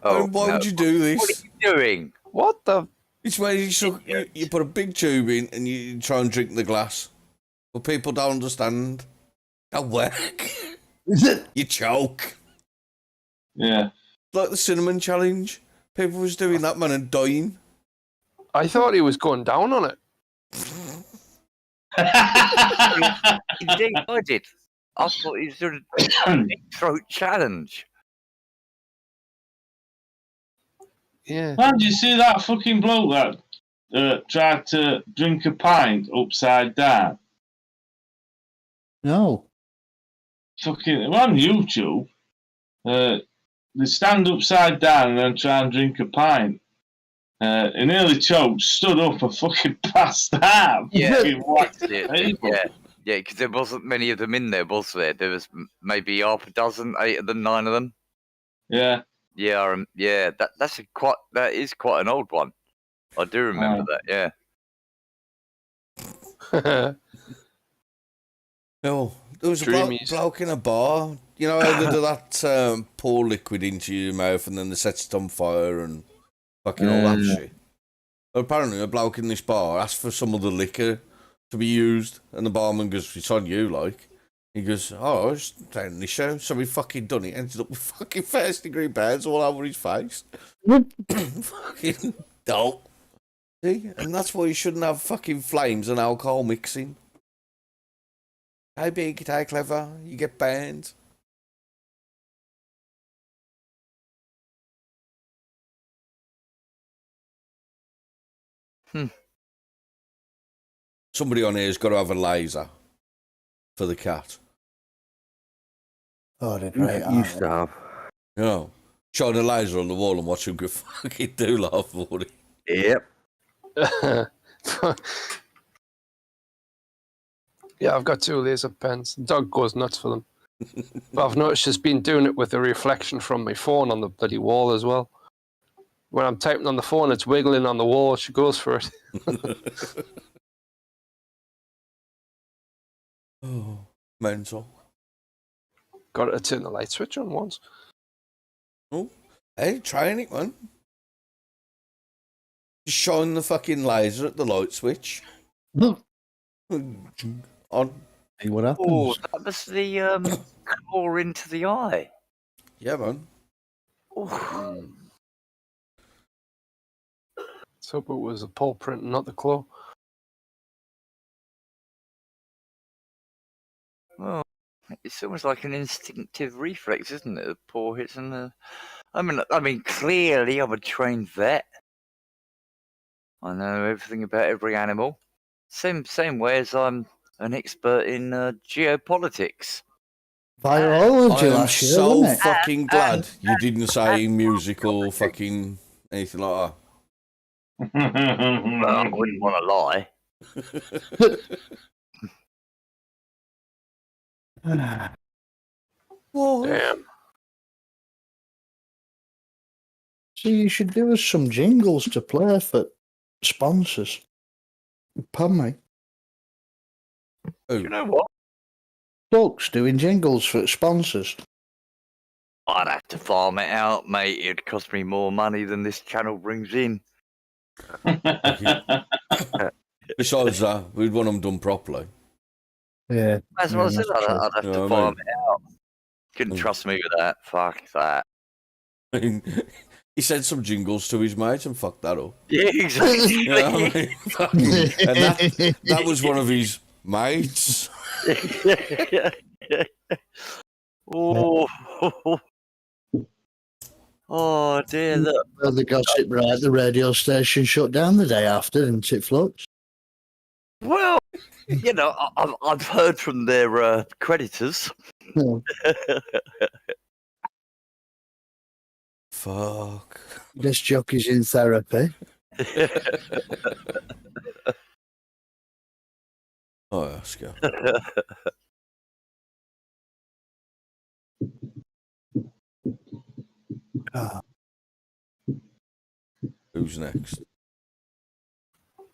Oh, why would you do What this? are you doing? What the? It's where you put a big tube in and you try and drink the glass. But people don't understand. That'll work. Is it? You choke. Yeah. Like the cinnamon challenge. People was doing that, man, and dying. I thought he was going down on it. Indeed, I did. I thought he was doing a big throat challenge. Yeah. Man, did you see that fucking bloke that tried to drink a pint upside down? No. Fucking on YouTube. They stand upside down and then try and drink a pint. He nearly choked, stood up and fucking passed out. Yeah, Fucking whacked yeah, people. yeah, because there wasn't many of them in there, was there? There was maybe half a dozen, 8 of them, 9 of them. Yeah. Yeah, yeah. That is quite an old one. I do remember that. Yeah. No, there was a Dreamies. bloke in a bar. You know how they do that pour liquid into your mouth and then they set it on fire and fucking all that shit. Well, apparently, a bloke in this bar asked for some of the liquor to be used, and the barman goes, "It's on you, like." He goes, "Oh, I was down the show, so we fucking done it." Ended up with fucking first-degree burns all over his face. Fucking dope. See, and that's why you shouldn't have fucking flames and alcohol mixing. How big, how clever, you get banned. Somebody on here's got to have a laser for the cat. Oh, they're great. Used to have. You know, shine a laser on the wall and watch him go fucking do laugh for it. Yep. Yeah, I've got 2 laser pens. The dog goes nuts for them. But I've noticed she's been doing it with the reflection from my phone on the bloody wall as well. When I'm typing on the phone, it's wiggling on the wall. She goes for it. Oh, mental. Got her to turn the light switch on once. Oh, hey, trying it, man. Just shine the fucking laser at the light switch. Look, On. see what happens. Oh, that was the claw into the eye. Yeah, man. Oh. Let's hope it was a paw print and not the claw. Well, it's almost like an instinctive reflex, isn't it? The paw hits and the. I mean, clearly I'm a trained vet. I know everything about every animal. Same way as I'm an expert in geopolitics. Virology I am last year, so wasn't it? fucking glad you didn't say musical fucking anything like Well, I wouldn't want to lie. that. Damn. So you should do us some jingles to play for sponsors. Pardon me. You know what? Folks doing jingles for sponsors. I'd have to farm it out, mate. It'd cost me more money than this channel brings in. Besides that, we'd want them done properly. Yeah. That's what I said. that's true. I'd have You know to what I farm mean? it out. Couldn't trust me with that. Fuck that. I mean, he sent some jingles to his mate and fucked that up. Yeah, exactly. You know what I mean? Fucking- and that was one of his mates. Oh. Oh dear, look. Well, the gossip right, the radio station shut down the day after, didn't it, Flux? Well, you know, I've heard from their creditors. No. Fuck. This jockey's in therapy. Oh, let's go. Ah, Who's next?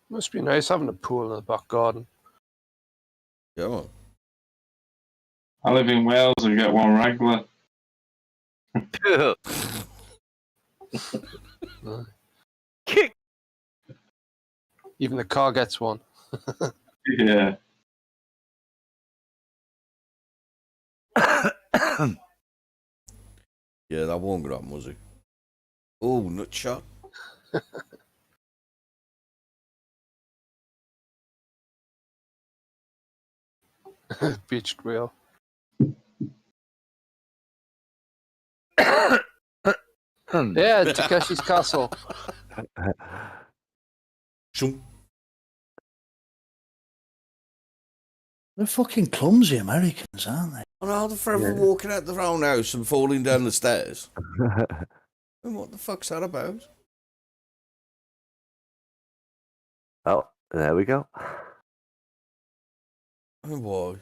Must be nice having a pool in the back garden. Go on. I live in Wales and get one regular. Kick. Even the car gets one. Yeah. Yeah, that one gram, was he? Oh, nut shot. Beached whale. Yeah, Takeshi's Castle. Shoom. They're fucking clumsy Americans, aren't they? I know they're forever walking out their own house and falling down the stairs. And what the fuck's that about? Oh, there we go. Oh boy.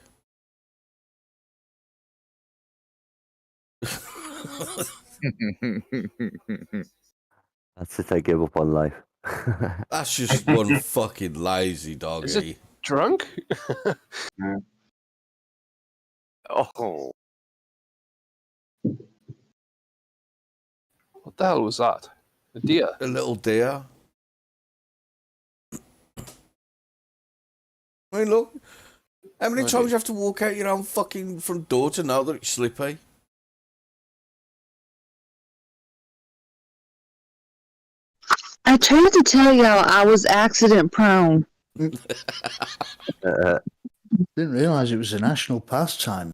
That's it. I give up on life. That's just one fucking lazy doggy. Is it drunk? Oh, What the hell was that? A deer? A little deer. I mean, look. How many times you have to walk out your own fucking front door to know that it's slippy? I tried to tell y'all I was accident prone. Didn't realise it was a national pastime.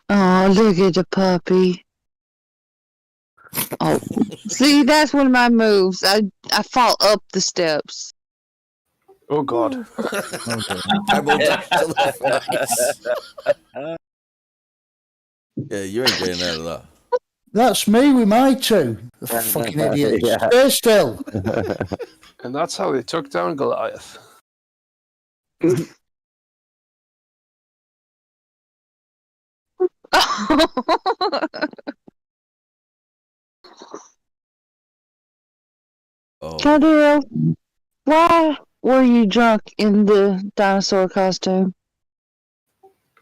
Oh, look at the puppy. Oh, see, that's one of my moves. I fall up the steps. Oh God. Yeah, you ain't getting out of that. That's me with my two. The fucking idiots. Yeah. Stay still. And that's how they took down Goliath. Oh, Cadell, why were you drunk in the dinosaur costume?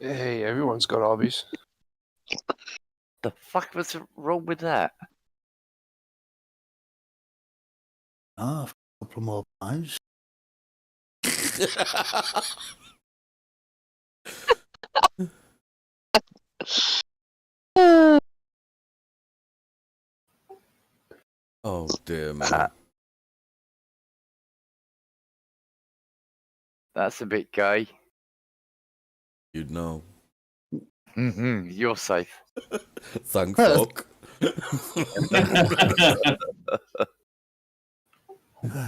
Hey, everyone's got hobbies. the fuck was wrong with that? Ah, a couple more pints. oh dear, man. That's a bit gay. You'd know. You're safe. Thank fuck.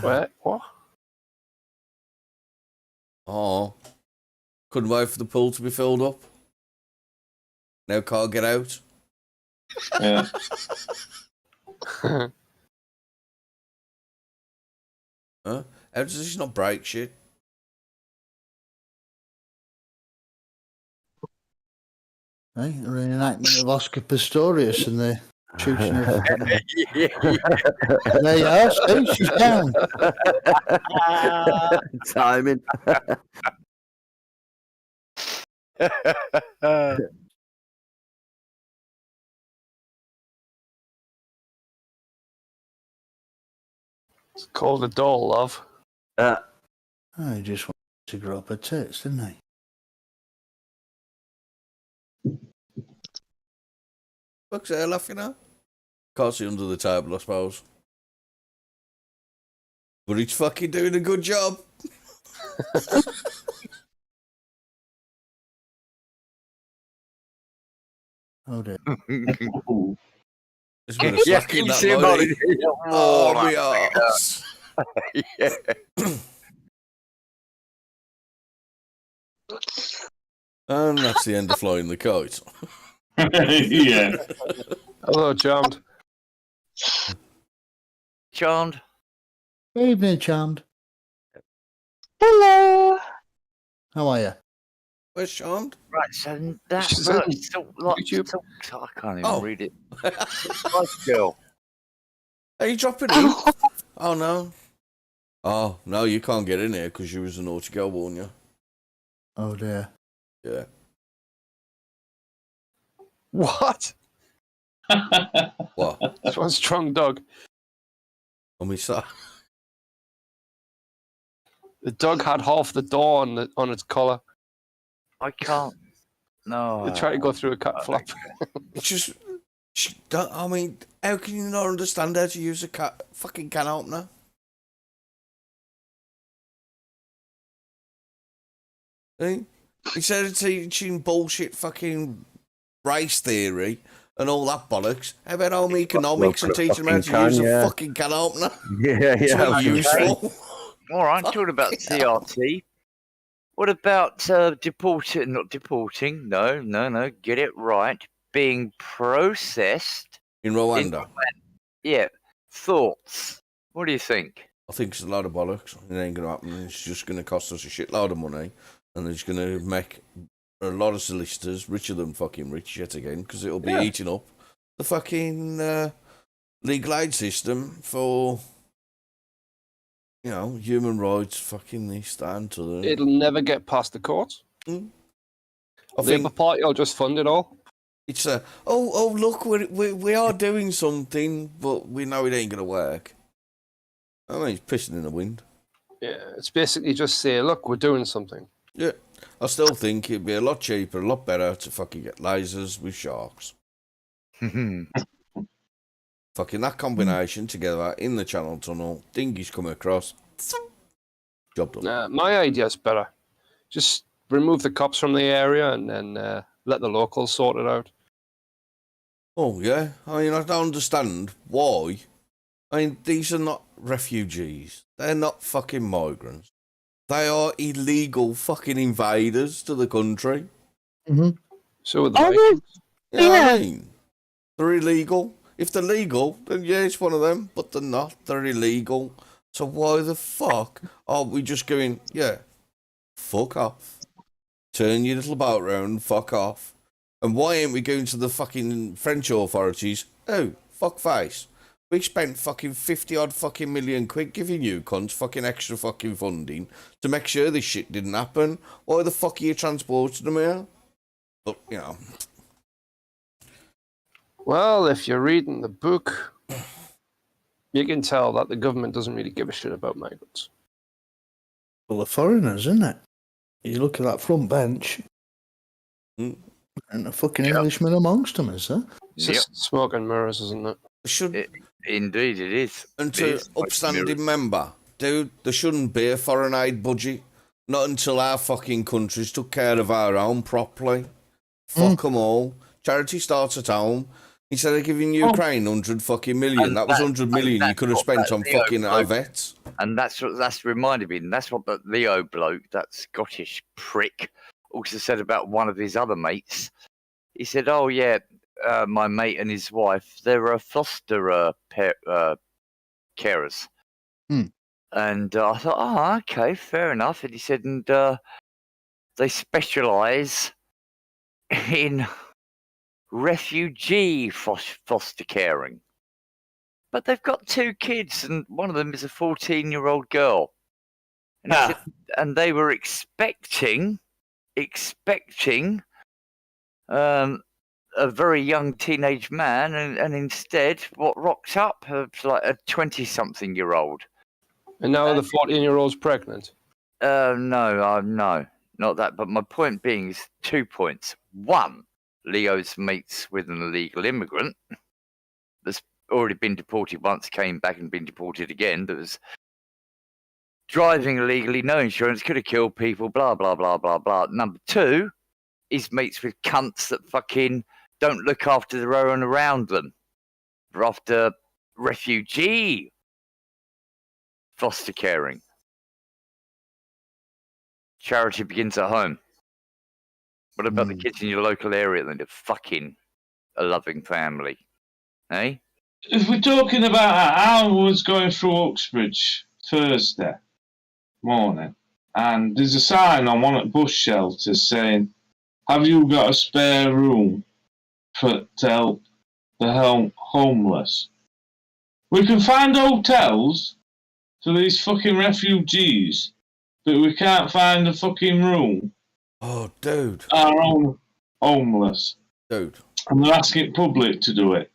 Wait, what? Oh, couldn't wait for the pool to be filled up. Now can't get out. Yeah. Huh? How does this not break shit? Hey, a reenactment of Oscar Pistorius and the shooting of... There you are, see, she's down. Timing. It's called a doll, love. Oh, he just wanted to grow up her tits, didn't he? Fuck's there laughing at? Can't see under the table, I suppose. But he's fucking doing a good job. Oh dear. It's been a fucking that money. Oh, my arse. And that's the end of flying the kite. Yeah. Hello, Charmed. Charmed. Evening, Charmed. Hello. How are you? Where's Charmed? Right, so that She's right, on so, like, YouTube. so, I can't even Oh. read it. Nice girl. Are you dropping in? Oh, no. Oh, no, you can't get in here because you was a naughty girl, weren't you? Oh dear. Yeah. What? What? This one's strong dog. On me side. The dog had half the door on its collar. I can't. No. They tried to go through a cat flap. It's just... I mean, how can you not understand how to use a fucking can opener? See? Instead of teaching bullshit fucking race theory and all that bollocks, how about home economics and teaching them how to use a fucking can opener? Yeah, It's yeah. not useful. all right, talking about CRT. What about deporting? Not deporting. No. Get it right. Being processed In Rwanda. Yeah. Thoughts. What do you think? I think it's a load of bollocks. It ain't going to happen. It's just going to cost us a shitload of money. And it's going to make a lot of solicitors richer than fucking rich yet again, because it'll be eating up the fucking legal aid system for, you know, human rights, fucking this, that, and to the. It'll never get past the courts. I Labour think Party will just fund it all. it's a look, we are doing something, but we know it ain't gonna work. I mean, it's pissing in the wind. Yeah, it's basically just say, look, we're doing something. Yeah, I still think it'd be a lot cheaper, a lot better to fucking get lasers with sharks. Fucking that combination together in the Channel Tunnel, dinghies come across. Job done. My idea's better. Just remove the cops from the area and then let the locals sort it out. Oh, yeah. I mean, I don't understand why. I mean, these are not refugees. They're not fucking migrants. They are illegal fucking invaders to the country. Mm-hmm. So are the Vikings. You know what I mean? They're illegal. If they're legal, then yeah, it's one of them. But they're not. They're illegal. So why the fuck are we just going, yeah, fuck off. Turn your little boat round, fuck off. And why ain't we going to the fucking French authorities? Oh, fuck face. We spent fucking 50 odd fucking million quid giving you cunts fucking extra fucking funding to make sure this shit didn't happen. Why the fuck are you transporting them here? But, you know. Well, if you're reading the book, you can tell that the government doesn't really give a shit about migrants. Well, the foreigners, isn't it? You look at that front bench, and a fucking Englishman amongst them, is there? It's just smoke and mirrors, isn't it? Indeed, it is. And to upstanding member, dude, there shouldn't be a foreign aid budget. Not until our fucking countries took care of our own properly. Fuck them all. Charity starts at home. Instead of giving Ukraine 100 fucking million, that was 100 million you could have spent on fucking our vets. And that's reminded me, and that's what the Leo bloke, that Scottish prick, also said about one of his other mates. He said, "Oh yeah, my mate and his wife, they're foster carers." And I thought, oh, okay, fair enough. And he said, and they specialise in refugee foster caring. But they've got 2 kids, and one of them is a 14-year-old girl. And, he said, and they were expecting a very young teenage man, and instead, what rocks up? Like a 20-something-year-old. And now the 14-year-old's pregnant. No, not that. But my point being is 2 points. One, Leo's mates with an illegal immigrant that's already been deported once, came back and been deported again, that was driving illegally, no insurance, could have killed people, blah, blah, blah, blah, blah. Number 2, he's mates with cunts that fucking don't look after their own around them. They're after refugee foster caring. Charity begins at home. What about the kids in your local area that are fucking a loving family? Eh? If we're talking about I was going through Uxbridge Thursday morning, and there's a sign on one of the bus shelters saying, "Have you got a spare room to help the homeless?" We can find hotels for these fucking refugees, but we can't find a fucking room. Oh, dude. Our own homeless. Dude. And they're asking public to do it.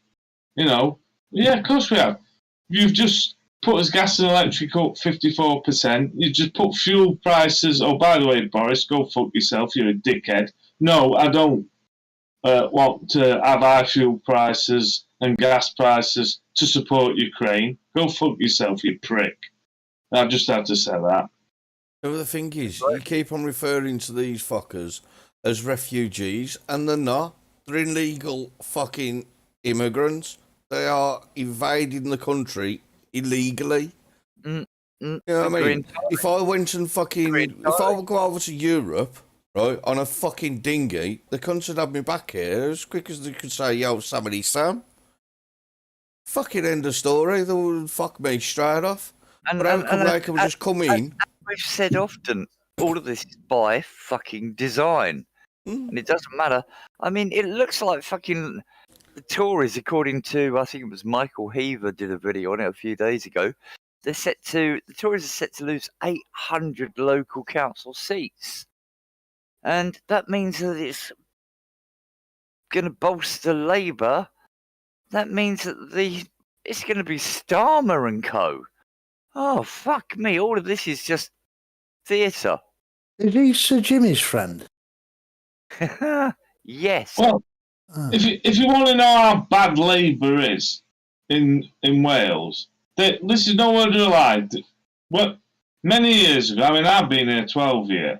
You know, yeah, of course we have. You've just put us gas and electric up 54%. You just put fuel prices. Oh, by the way, Boris, go fuck yourself. You're a dickhead. No, I don't want to have high fuel prices and gas prices to support Ukraine. Go fuck yourself, you prick. I just had to say that. But the thing is, you keep on referring to these fuckers as refugees, and they're not. They're illegal fucking immigrants. They are invading the country illegally. You know what I mean? If I went and if I would go over to Europe, right, on a fucking dinghy, the cunts would have me back here as quick as they could say, yo, somebody Sam. Fucking end of story. They would fuck me straight off. But how come they can just come in? We've said often, all of this is by fucking design. And it doesn't matter. I mean, it looks like fucking the Tories, according to, I think it was Michael Heaver did a video on it a few days ago. The Tories are set to lose 800 local council seats. And that means that it's going to bolster Labour. That means that it's going to be Starmer and co. Oh, fuck me. All of this is just theatre. Is he Sir Jimmy's friend? Yes. Well, if you want to know how bad Labour is in Wales, this is no word of a lie. Well, many years ago, I mean, I've been here 12 years,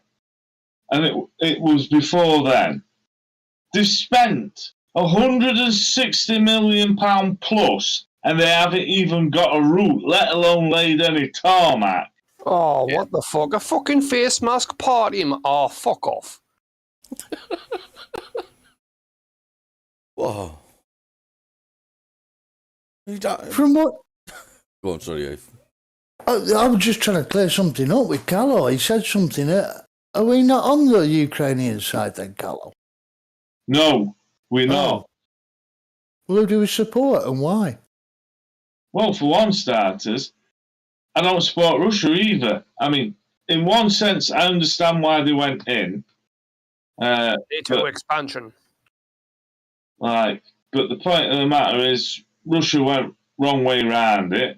and it was before then. They've spent £160 million plus, and they haven't even got a route, let alone laid any tarmac. Oh, what the fuck? A fucking face mask party? Oh, fuck off. Whoa. From what? Go on, sorry, Eve. I was just trying to clear something up with Callow. He said something. Are we not on the Ukrainian side then, Callow? No, we're not. Well, who do we support and why? Well, for one starters, I don't support Russia either. I mean, in one sense, I understand why they went in. NATO expansion. But the point of the matter is, Russia went wrong way around it.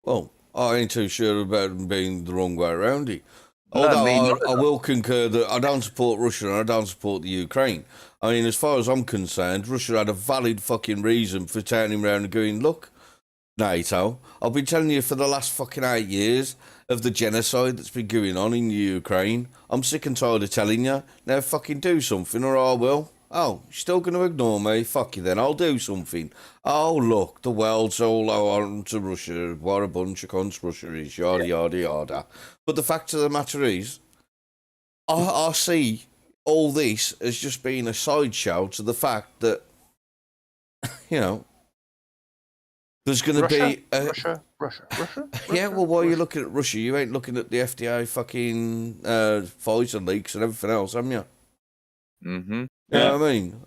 Well, I ain't too sure about them being the wrong way around it. Although I will concur that I don't support Russia and I don't support the Ukraine. I mean, as far as I'm concerned, Russia had a valid fucking reason for turning around and going, look, NATO, I've been telling you for the last fucking 8 years of the genocide that's been going on in the Ukraine. I'm sick and tired of telling you. Now fucking do something or I will. Oh, you're still going to ignore me? Fuck you then, I'll do something. Oh, look, the world's all on to Russia. What a bunch of cunts Russia is, yada, yada, yada. But the fact of the matter is, I see all this as just being a sideshow to the fact that, you know, there's going to be... Russia. Yeah, well, while you're looking at Russia, you ain't looking at the FDA fucking Pfizer leaks and everything else, haven't you? Mm-hmm. You know what I mean?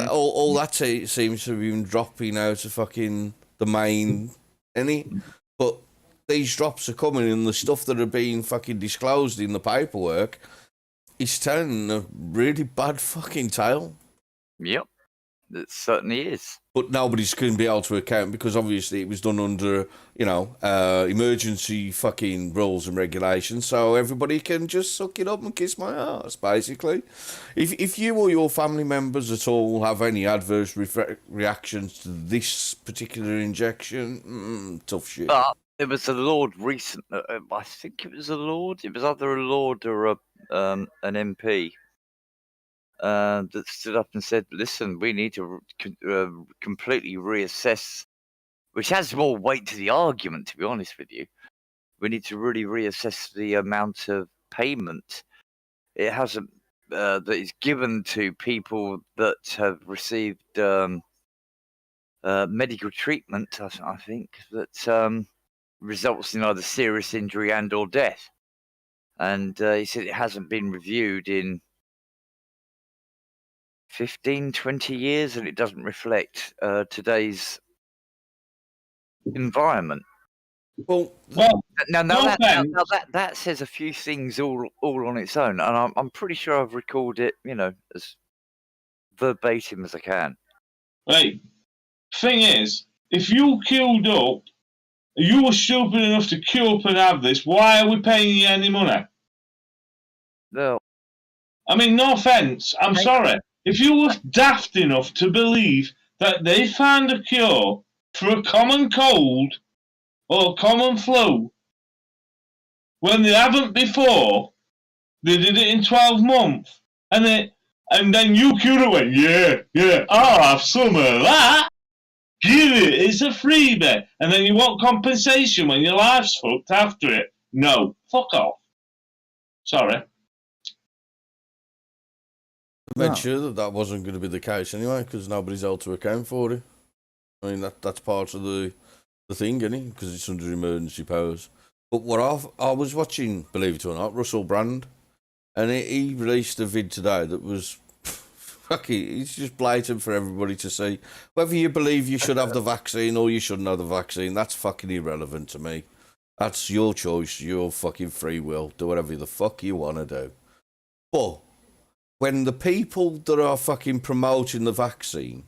All that seems to have been dropping out of fucking the main, but these drops are coming, and the stuff that are being fucking disclosed in the paperwork is telling a really bad fucking tale. Yep, it certainly is. But nobody's going to be able to account because obviously it was done under, emergency fucking rules and regulations. So everybody can just suck it up and kiss my ass, basically. If you or your family members at all have any adverse reactions to this particular injection, tough shit. But there was a Lord recent. I think it was a Lord. It was either a Lord or an MP. That stood up and said, listen, we need to completely reassess, which has more weight to the argument, to be honest with you. We need to really reassess the amount of payment it hasn't that is given to people that have received medical treatment, I think, that results in either serious injury and or death. And he said it hasn't been reviewed in 15, 20 years, and it doesn't reflect today's environment. Well, now that says a few things all on its own, and I'm pretty sure I've recorded it, as verbatim as I can. Right. Thing is, if you queued up, you were stupid enough to queue up and have this, why are we paying you any money? No. I mean, no offence, I'm sorry. If you were daft enough to believe that they found a cure for a common cold or common flu when they haven't before, they did it in 12 months, and then you queued up and went, yeah, I'll have some of that. Give it, it's a freebie. And then you want compensation when your life's fucked after it. No, fuck off. Sorry. I made sure that wasn't going to be the case anyway, because nobody's held to account for it. I mean, that's part of the thing, isn't it? Because it's under emergency powers. But what I was watching, believe it or not, Russell Brand, and he released a vid today that was fucking, it's just blatant for everybody to see. Whether you believe you should have the vaccine or you shouldn't have the vaccine, that's fucking irrelevant to me. That's your choice, your fucking free will. Do whatever the fuck you want to do. But when the people that are fucking promoting the vaccine,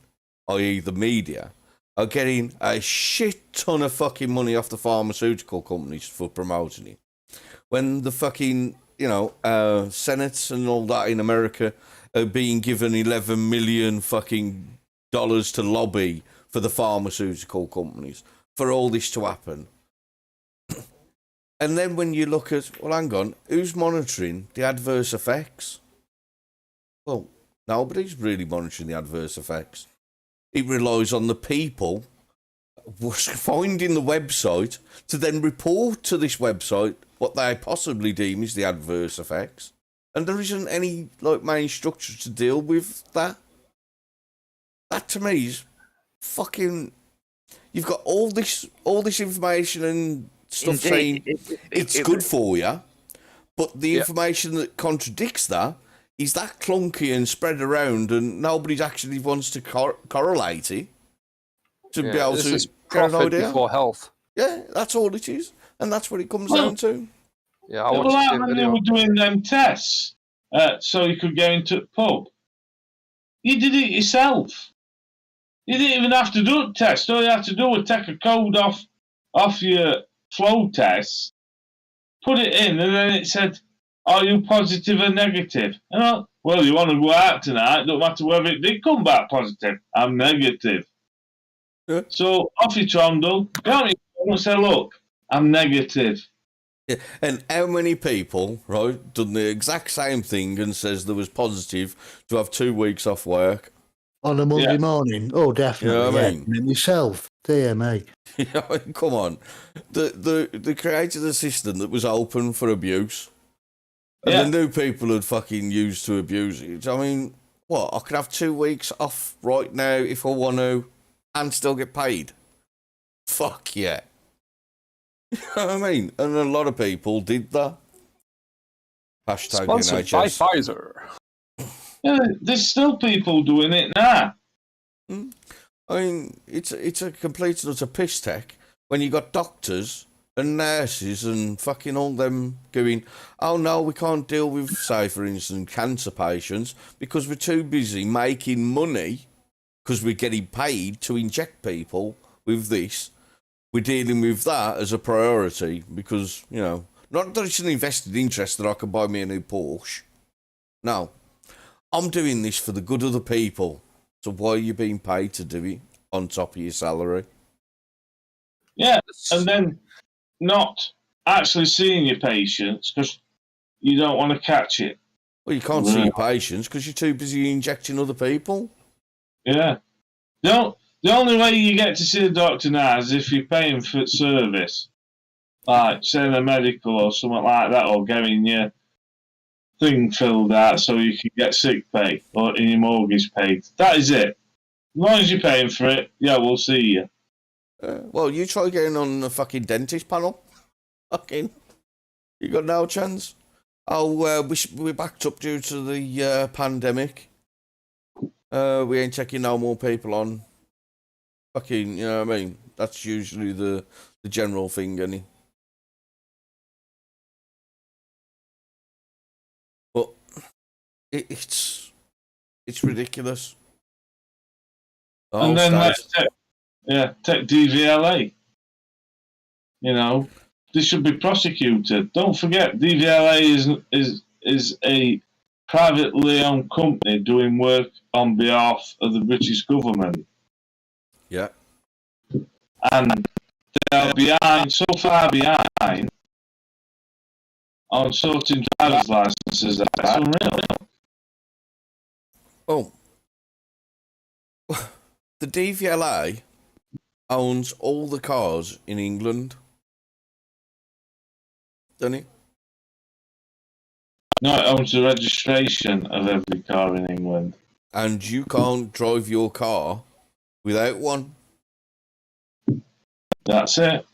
i.e. the media, are getting a shit ton of fucking money off the pharmaceutical companies for promoting it, when the fucking, Senate and all that in America are being given $11 million fucking dollars to lobby for the pharmaceutical companies for all this to happen. And then when you look at, well, hang on, who's monitoring the adverse effects? Well, nobody's really monitoring the adverse effects. It relies on the people finding the website to then report to this website what they possibly deem is the adverse effects. And there isn't any main structure to deal with that. That to me is fucking. You've got all this information and stuff saying it's good for you, but the information that contradicts that is that clunky and spread around, and nobody actually wants to correlate it to be able to is get an profit idea. before health. Yeah, that's all it is, and that's what it comes down to. Yeah, I watched like the when they video. were doing them tests, so you could go into the pub. You did it yourself. You didn't even have to do a test. All you had to do was take a code off your flow test, put it in, and then it said, "Are you positive or negative?" And well, you want to go out tonight? Don't matter whether it did come back positive. I'm negative. Yeah. So off you trundle. Go and say, "Look, I'm negative." Yeah. And how many people, right, done the exact same thing and says there was positive to have 2 weeks off work? On a Monday morning? Oh, definitely. You know what I yeah. mean? And yourself, dear me. Come on. They created a system that was open for abuse. And the new people had fucking used to abuse it. I mean, what? I could have 2 weeks off right now if I want to and still get paid. Fuck yeah. You know what I mean? And a lot of people did that. Hashtag Sponsored by NHS. Pfizer. Yeah, there's still people doing it now. I mean, it's a complete and utter piss take when you got doctors and nurses and fucking all them going, oh no, we can't deal with, say, for instance, cancer patients because we're too busy making money because we're getting paid to inject people with this. We're dealing with that as a priority because, not that it's an invested interest that I can buy me a new Porsche. No. I'm doing this for the good of the people. So why are you being paid to do it on top of your salary? Yeah, and then not actually seeing your patients because you don't want to catch it. Well, you can't see your patients because you're too busy injecting other people. Yeah. The only way you get to see a doctor now is if you're paying for service. Like, say, a medical or something like that, or getting your thing filled out so you can get sick pay or your mortgage paid. That is it. As long as you're paying for it, yeah, we'll see you. Well, you try getting on the fucking dentist panel. Fucking, you got no chance. Oh, we're backed up due to the pandemic. We ain't taking no more people on. Fucking, you know what I mean? That's usually the general thing, any. But it's ridiculous. And then let's take DVLA. This should be prosecuted. Don't forget, DVLA is a privately owned company doing work on behalf of the British government. Yeah. And they're so far behind on sorting driver's licenses. That's unreal. Oh. The DVLA owns all the cars in England. Doesn't he? No, it owns the registration of every car in England. And you can't drive your car without one. That's it.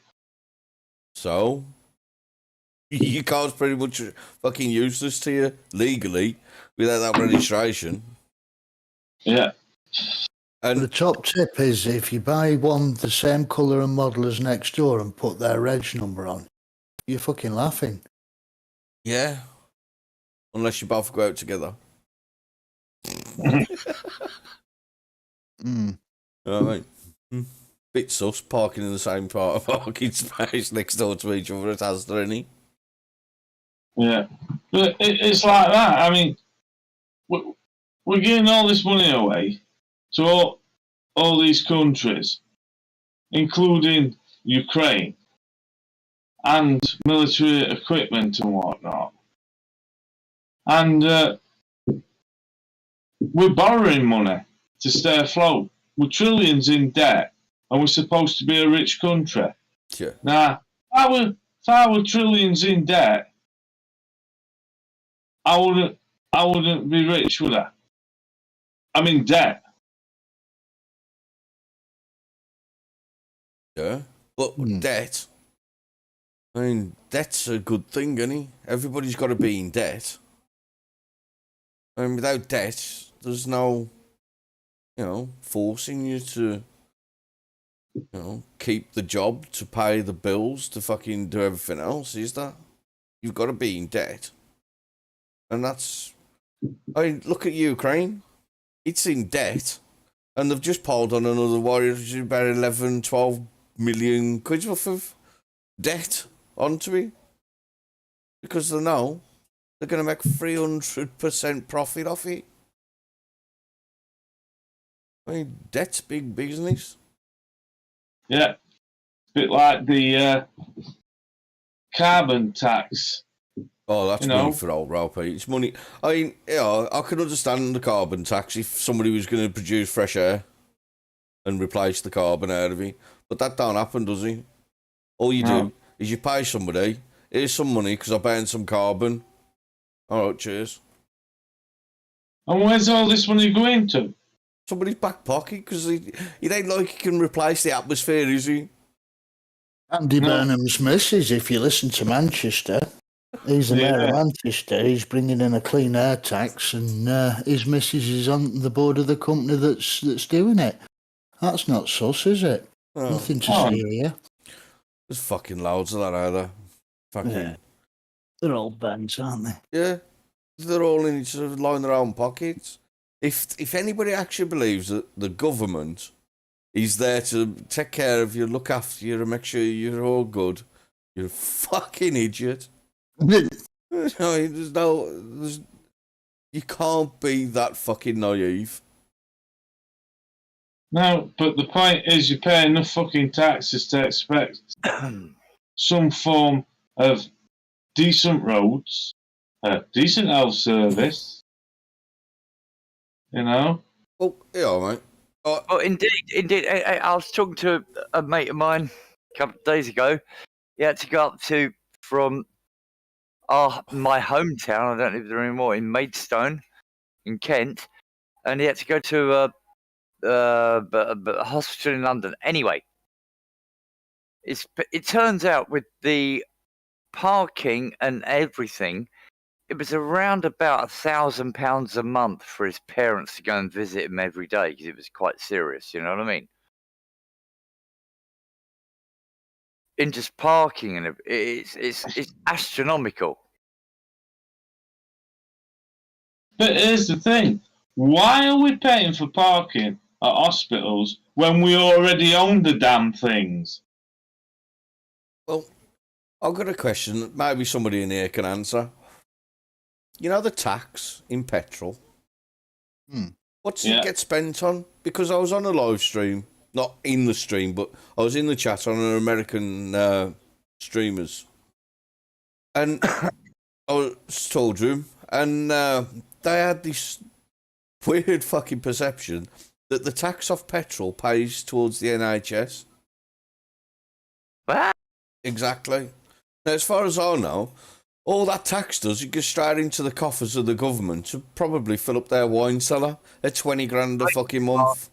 So, your car's pretty much fucking useless to you legally without that registration. Yeah. And The top tip is if you buy one the same colour and model as next door and put their reg number on, you're fucking laughing. yeah, unless you both go out together. Mm. You know what I mean? Bit sus parking in the same part of parking space next door to each other at Asda, any. Yeah. But it's like that. I mean, we're giving all this money away to all these countries, including Ukraine, and military equipment and whatnot. And we're borrowing money to stay afloat. We're trillions in debt, and we're supposed to be a rich country. Yeah. Now, if I were trillions in debt, I wouldn't be rich, would I? I'm in debt. Yeah. But debt, I mean, debt's a good thing, isn't it? Everybody's got to be in debt. I mean, without debt, there's no, forcing you to, keep the job, to pay the bills, to fucking do everything else, is there? You've got to be in debt. And that's, I mean, look at Ukraine. It's in debt. And they've just piled on another warrior, about 11, 12 million quid worth of debt onto it. Because they know they're going to make 300% profit off it. I mean, debt's big business. Yeah. Bit like the carbon tax. Oh, that's money for old Ralphie. It's money. I mean, I could understand the carbon tax if somebody was going to produce fresh air and replace the carbon out of it. But that don't happen, does it? All you do is you pay somebody, here's some money because I burned some carbon. All right, cheers. And where's all this money going to? Somebody's back pocket, because it ain't like he can replace the atmosphere, is he? Andy Burnham's missus, if you listen to Manchester, he's the mayor of Manchester, he's bringing in a clean air tax, and his missus is on the board of the company that's doing it. That's not sus, is it? Nothing to see here. There's fucking loads of that either. Fucking. They're all bands, aren't they? Yeah. They're all in each other, line their own pockets. If anybody actually believes that the government is there to take care of you, look after you, and make sure you're all good, you're a fucking idiot. You can't be that fucking naive. No, but the point is you pay enough fucking taxes to expect some form of decent roads, decent health service, Well, yeah, mate. Oh, indeed. I was talking to a mate of mine a couple of days ago. He had to go up from my hometown, I don't live there anymore, in Maidstone, in Kent, and he had to go to a hospital in London. Anyway, it turns out with the parking and everything, it was around about £1,000 a month for his parents to go and visit him every day because it was quite serious. You know what I mean? In just parking, and it's astronomical. But here's the thing: why are we paying for parking at hospitals when we already own the damn things? Well, I've got a question that maybe somebody in here can answer. You know the tax in petrol? What's it get spent on? Because I was on a live stream, not in the stream, but I was in the chat on an American streamers. And I was told room, and they had this weird fucking perception that the tax off petrol pays towards the NHS. Ah, Exactly. Now, as far as I know, all that tax does, it goes straight into the coffers of the government to probably fill up their wine cellar at 20 grand a fucking month.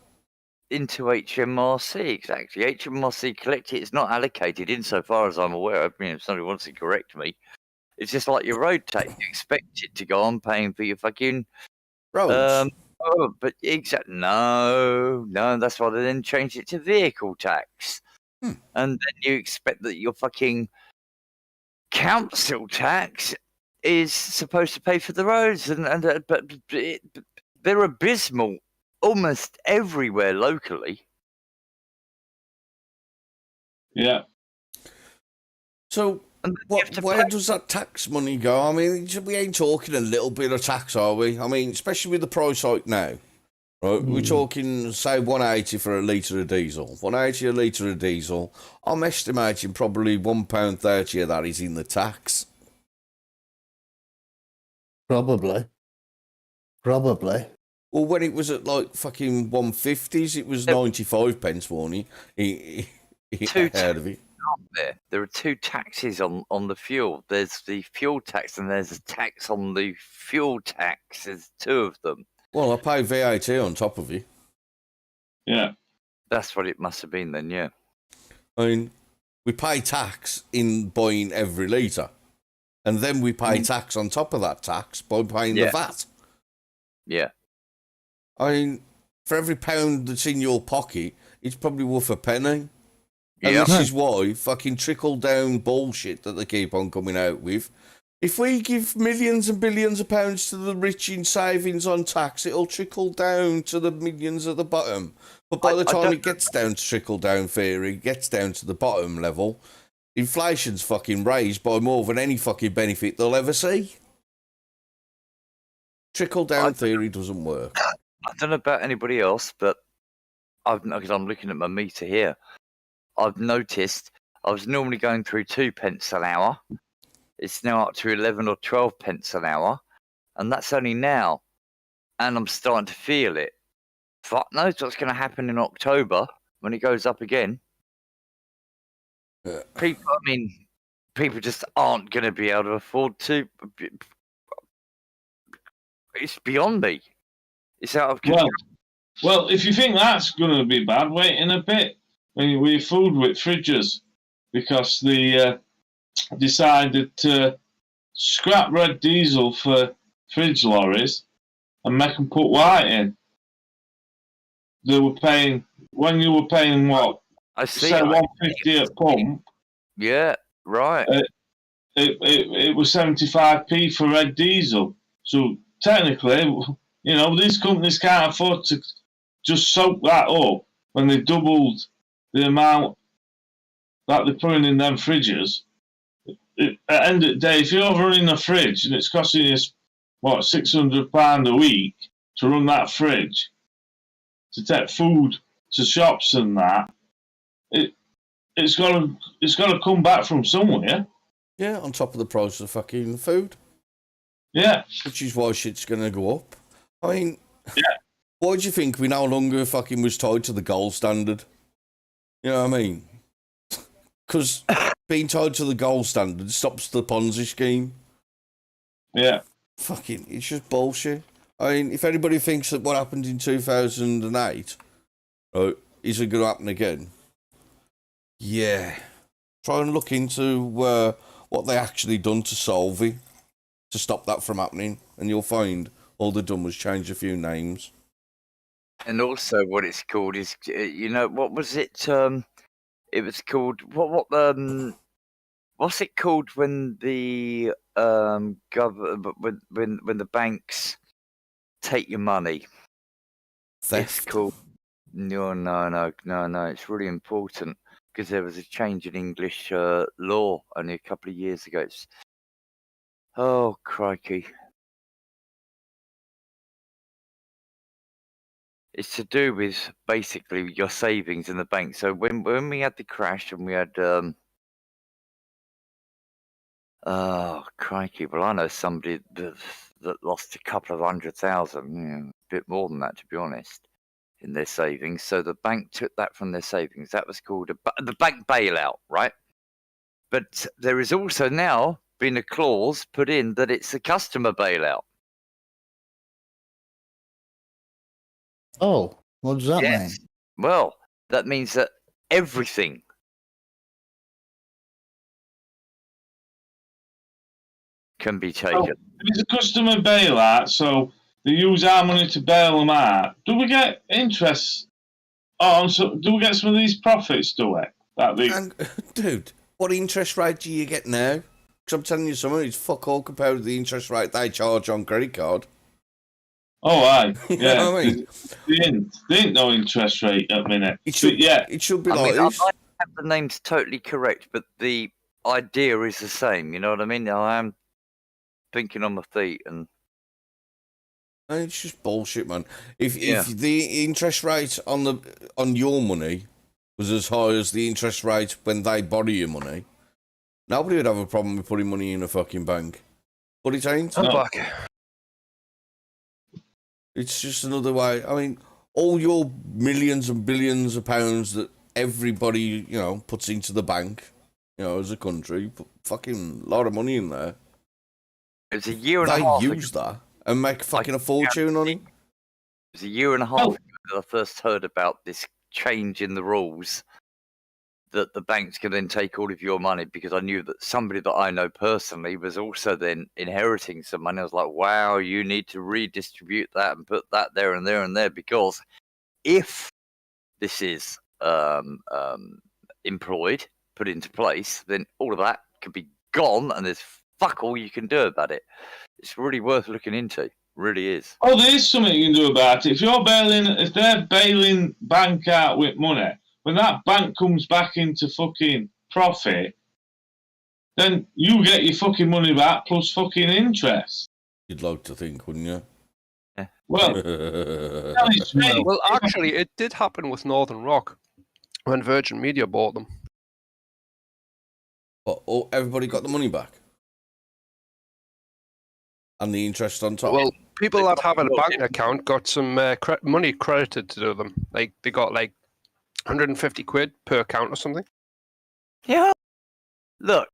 into HMRC, exactly. HMRC collect it. It's not allocated insofar as I'm aware. I mean, if somebody wants to correct me, it's just like your road tax. You expect it to go on paying for your fucking Roads. but no, that's why they then changed it to vehicle tax. Hmm. And then you expect that your fucking council tax is supposed to pay for the roads, but they're abysmal almost everywhere locally. Yeah. So, And then you have to where pay. does that tax money go? I mean, we ain't talking a little bit of tax, are we? I mean, especially with the price hike now. Right, we're talking, say, 180 for a litre of diesel. 180 a litre of diesel. I'm estimating probably £1.30 of that is in the tax. Probably. Well, when it was at like fucking 150s, it was 95 pence, wasn't it? Two Out of it. There are two taxes on the fuel. There's the fuel tax and there's a tax on the fuel tax. There's two of them. Well, I pay VAT on top of it. Yeah. That's what it must have been then, yeah. I mean, we pay tax in buying every litre. And then we pay tax on top of that tax by paying the VAT. Yeah. I mean, for every pound that's in your pocket, it's probably worth a penny. And Yeah. this is why fucking trickle-down bullshit that they keep on coming out with. If we give millions and billions of pounds to the rich in savings on tax, it'll trickle down to the millions at the bottom. But by the time it gets down to trickle-down theory, gets down to the bottom level, inflation's fucking raised by more than any fucking benefit they'll ever see. Trickle-down theory doesn't work. I don't know about anybody else, but because I'm looking at my meter here, I've noticed I was normally going through 2 pence an hour. It's now up to 11 or 12 pence an hour, and that's only now. And I'm starting to feel it. Fuck knows what's going to happen in October when it goes up again. People just aren't going to be able to afford to. It's beyond me. It's out of control. Well, if you think that's going to be bad, wait in a bit when you eat food with fridges, because they decided to scrap red diesel for fridge lorries and make them put white in. They were paying, when you were paying what? I see. Say 150 at pump. Yeah, right. It was 75p for red diesel. So technically, you know, these companies can't afford to just soak that up when they doubled the amount that they're putting in them fridges. At the end of the day, if you're running a fridge and it's costing you, what, £600 a week to run that fridge, to take food to shops and that, it's got to come back from somewhere. Yeah, on top of the price of fucking food. Yeah. Which is why shit's going to go up. I mean, why do you think we no longer fucking was tied to the gold standard? You know what I mean? Because being tied to the gold standard stops the Ponzi scheme. Yeah. Fucking, it's just bullshit. I mean, if anybody thinks that what happened in 2008 right, isn't going to happen again, yeah. Try and look into what they actually done to solve it, to stop that from happening, and you'll find all they've done was change a few names. And also, what it's called is, you know, what was it? It was called what's it called when the when the banks take your money? Theft. It's called no. It's really important because there was a change in English law only a couple of years ago. Oh crikey! It's to do with basically your savings in the bank. So when we had the crash and we had oh crikey! Well, I know somebody that lost a couple of 100,000, a bit more than that, to be honest. in their savings, so the bank took that from their savings. That was called the bank bailout, right? But there is also now been a clause put in that it's a customer bailout. Oh, what does that mean? Yes. Well, that means that everything can be taken. If it's a customer bailout, so they use our money to bail them out. Do we get interest? So do we get some of these profits? Do we? Dude, what interest rate do you get now? Because I'm telling you something, it's fuck all compared with the interest rate they charge on credit card. Oh, aye. You Yeah. know what I mean? They ain't no interest rate at the minute. It should, yeah. It should be I like mean, this. I have the names totally correct, but the idea is the same. You know what I mean? I am thinking on my feet, and It's just bullshit, man. If the interest rate on your money was as high as the interest rate when they borrow your money, nobody would have a problem with putting money in a fucking bank. But it ain't. No. It's just another way. I mean, all your millions and billions of pounds that everybody, puts into the bank, as a country, put fucking lot of money in there. it was a year and a half. They use that and make fucking a fortune on it. It was a year and a half ago that I first heard about this change in the rules, that the banks can then take all of your money, because I knew that somebody that I know personally was also then inheriting some money. I was like, wow, you need to redistribute that and put that there and there and there, because if this is employed, put into place, then all of that could be gone and there's fuck all you can do about it. It's really worth looking into. Really is. Oh, there is something you can do about it. If they're bailing bank out with money, when that bank comes back into fucking profit, then you get your fucking money back plus fucking interest. You'd like to think, wouldn't you? Yeah. Well, Well, actually, it did happen with Northern Rock when Virgin Media bought them. But everybody got the money back? And the interest on top? Well, people that have a bank account got some money credited to them. Like, they got like 150 quid per account or something. Yeah. Look,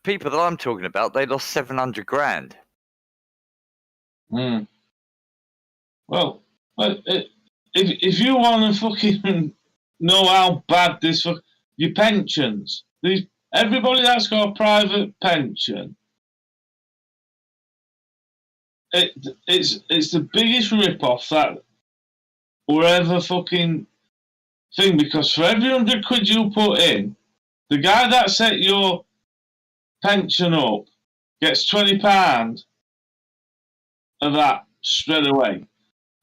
people that I'm talking about, they lost 700 grand. Well, if you want to fucking know how bad this your pensions, everybody that's got a private pension, it's the biggest rip-off that or ever fucking thing, because for every 100 quid you put in, the guy that set your pension up gets £20 of that straight away.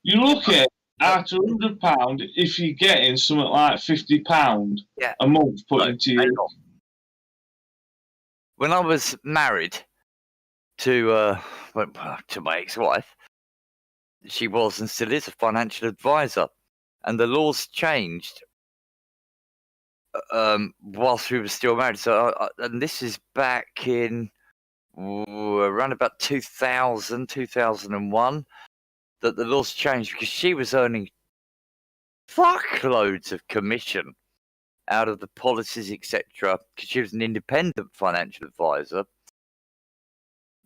You look at after £100 if you're getting something like £50 a month put into you. When I was married to my ex-wife, she was and still is a financial advisor, and the laws changed whilst we were still married. So, and this is back in around about 2000, 2001, that the laws changed, because she was earning fuckloads of commission out of the policies, etc., because she was an independent financial advisor.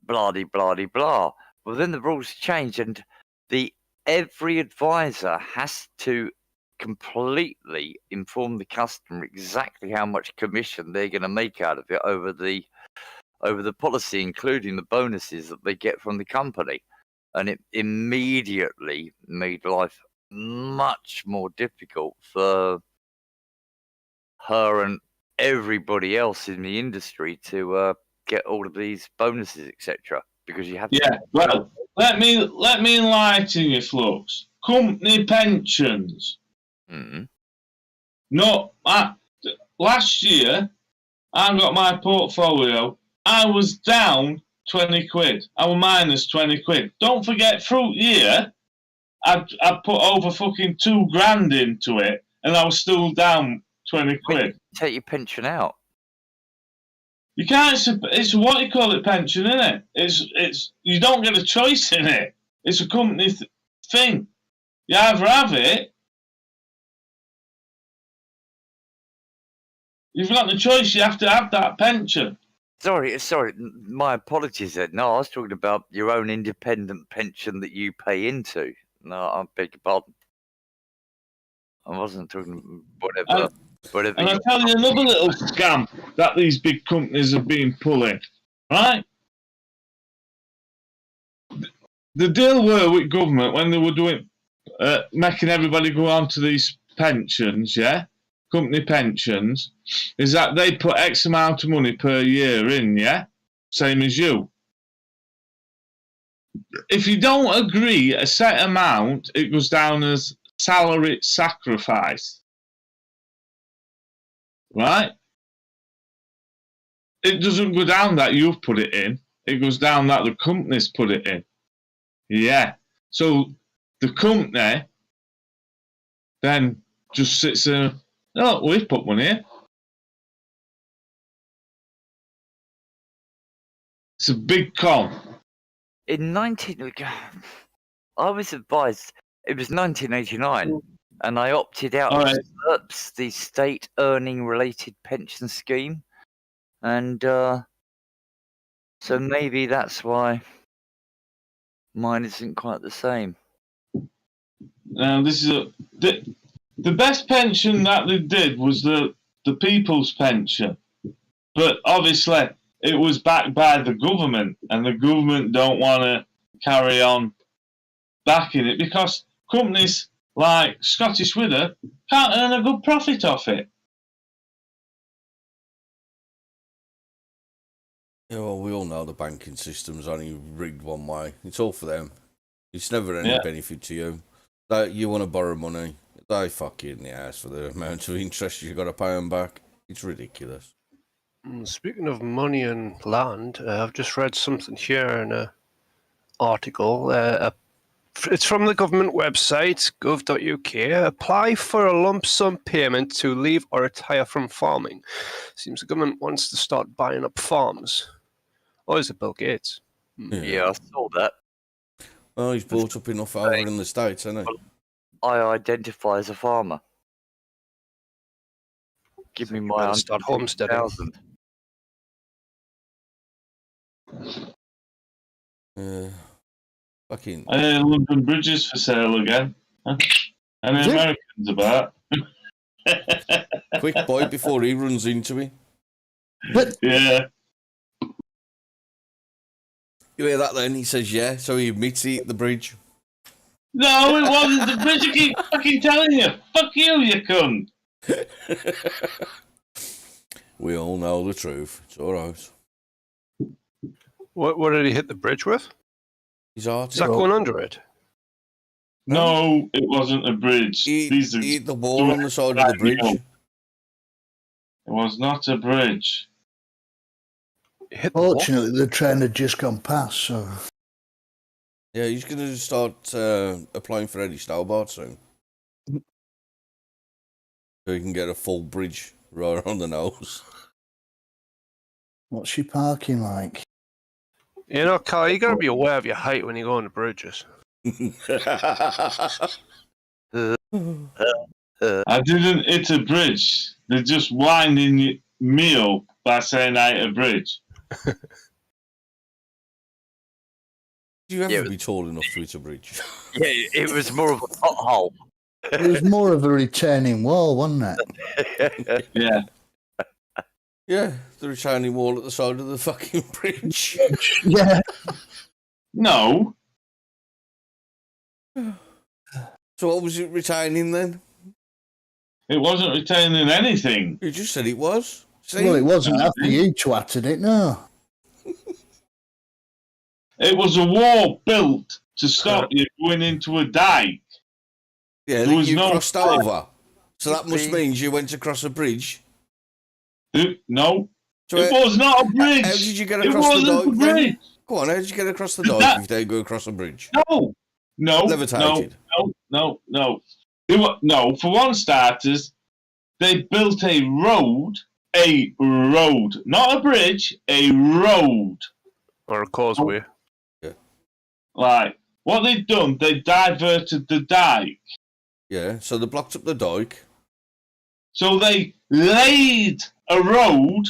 Blah de blah de blah. Well, then the rules changed, and every advisor has to completely inform the customer exactly how much commission they're going to make out of it over the policy, including the bonuses that they get from the company. And it immediately made life much more difficult for her and everybody else in the industry to get all of these bonuses, etc. Because you have to. Yeah, well, let me enlighten you, Flux. Company pensions. Mm-hmm. No, last year I got my portfolio. I was down 20 quid. I was minus 20 quid. Don't forget, through year, I put over fucking $2,000 into it, and I was still down 20 quid. Take your pension out. You can't. It's what you call it, pension, isn't it? It's you don't get a choice in it. It's a company thing. You either have it You've got the choice. You have to have that pension. Sorry. My apologies, Ed. No, I was talking about your own independent pension that you pay into. No, I beg your pardon. I wasn't talking whatever. And I'll tell you another little scam that these big companies have been pulling, right? The deal were with government when they were doing, making everybody go on to these pensions, yeah? Company pensions, is that they put X amount of money per year in, yeah? Same as you. If you don't agree a set amount, it goes down as salary sacrifice. Right? It doesn't go down that you've put it in. It goes down that the company's put it in. Yeah. So the company then just sits there, oh, we've put money in. It's a big con. I was advised, it was 1989, and I opted out of SERPS, the State Earning Related Pension Scheme. And so maybe that's why mine isn't quite the same. This is the best pension that they did was the people's pension, but obviously it was backed by the government, and the government don't want to carry on backing it because companies like Scottish Widow can't earn a good profit off it. Yeah, well, we all know the banking system's only rigged one way. It's all for them. It's never any benefit to you. Like, you want to borrow money, they fuck you in the ass for the amount of interest you've got to pay them back. It's ridiculous. Speaking of money and land, I've just read something here in an article. It's from the government website, gov.uk. Apply for a lump sum payment to leave or retire from farming. Seems the government wants to start buying up farms. Or is it Bill Gates? Yeah, I saw that. Oh, he's brought up enough over in the States, hasn't he? I identify as a farmer. Give me my start homesteading. Fucking. London Bridge is for sale again. Huh? And the Americans about. Quick boy before he runs into me. Yeah. You hear that then? He says yeah, so he admits he hit the bridge. No, it wasn't the bridge. I keep fucking telling you. Fuck you, you cunt. We all know the truth. It's all right. What did he hit the bridge with? His heart. Is that going under it? No, it wasn't a bridge. He hit the wall on the side of the bridge. It was not a bridge. Fortunately, the train had just gone past, so... Yeah, he's going to start applying for Eddie Stobart soon. So he can get a full bridge right on the nose. What's your parking like? You know, Carl, you got to be aware of your height when you go on the bridges. I didn't hit a bridge. They're just winding me up by saying I hit a bridge. Do you ever be tall enough to hit a bridge? Yeah, it was more of a pothole. It was more of a retaining wall, wasn't it? Yeah. Yeah, the retaining wall at the side of the fucking bridge. Yeah. No. So what was it retaining then? It wasn't retaining anything. You just said it was. See? Well, it wasn't after you twatted it, no. It was a wall built to stop you going into a dike. Yeah, then you crossed over. So that must mean you went across a bridge. No. So it was not a bridge. How did you get across the dike then? Go on, how did you get across the dike if you don't go across a bridge? No. Levitated. No. No, for one starters, they built a road, not a bridge, a road. Or a causeway. Yeah. Like, what they've done, they diverted the dike. Yeah, so they blocked up the dike. So they laid a road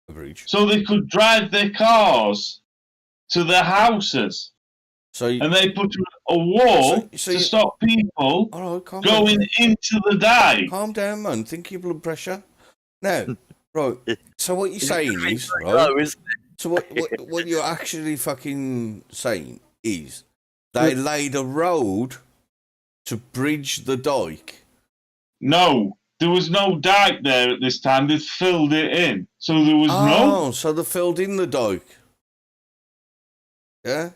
A bridge. so they could drive their cars to their houses. So you, And they put a wall So to you- stop people all right, calm going down. into the dike. Calm down, man. Think of your blood pressure. Now, right. So what you're saying is, No, right? isn't So what you're actually fucking saying is they laid a road to bridge the dike. No, there was no dike there at this time. They filled it in. So there was Oh, so they filled in the dike. Yeah?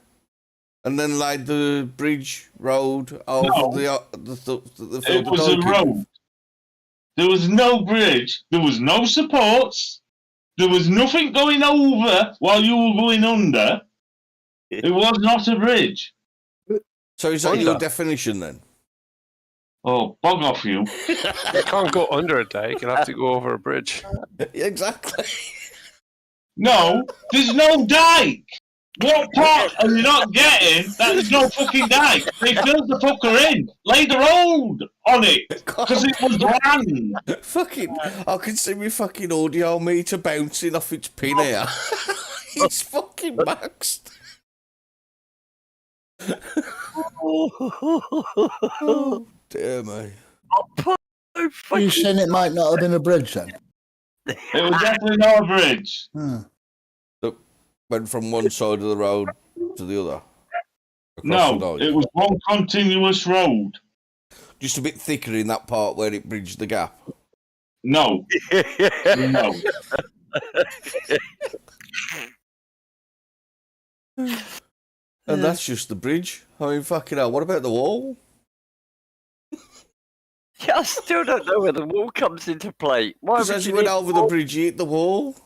And then laid the bridge road over No. the it filled the was dike a in. road. There was no bridge. There was no supports. There was nothing going over while you were going under. It was not a bridge. So is that your Under. definition then? Oh, bog off you. You can't go under a dike. You'll have to go over a bridge. Exactly. No, there's no dike. What part are you not getting that there's no fucking dike? They filled the fucker in, laid a road on it, because it was land. Fucking, I can see my fucking audio meter bouncing off its pin here. It's fucking maxed. Oh, dear me. You saying it might not have been a bridge then? It was definitely not a bridge. Hmm. Went from one side of the road to the other. Across No, the dike. it was one continuous road. Just a bit thicker in that part where it bridged the gap. No, no. And that's just the bridge. I mean, fucking hell, what about the wall? Yeah, I still don't know where the wall comes into play. Why Because would as you you went need over a the wall? bridge, you hit the wall.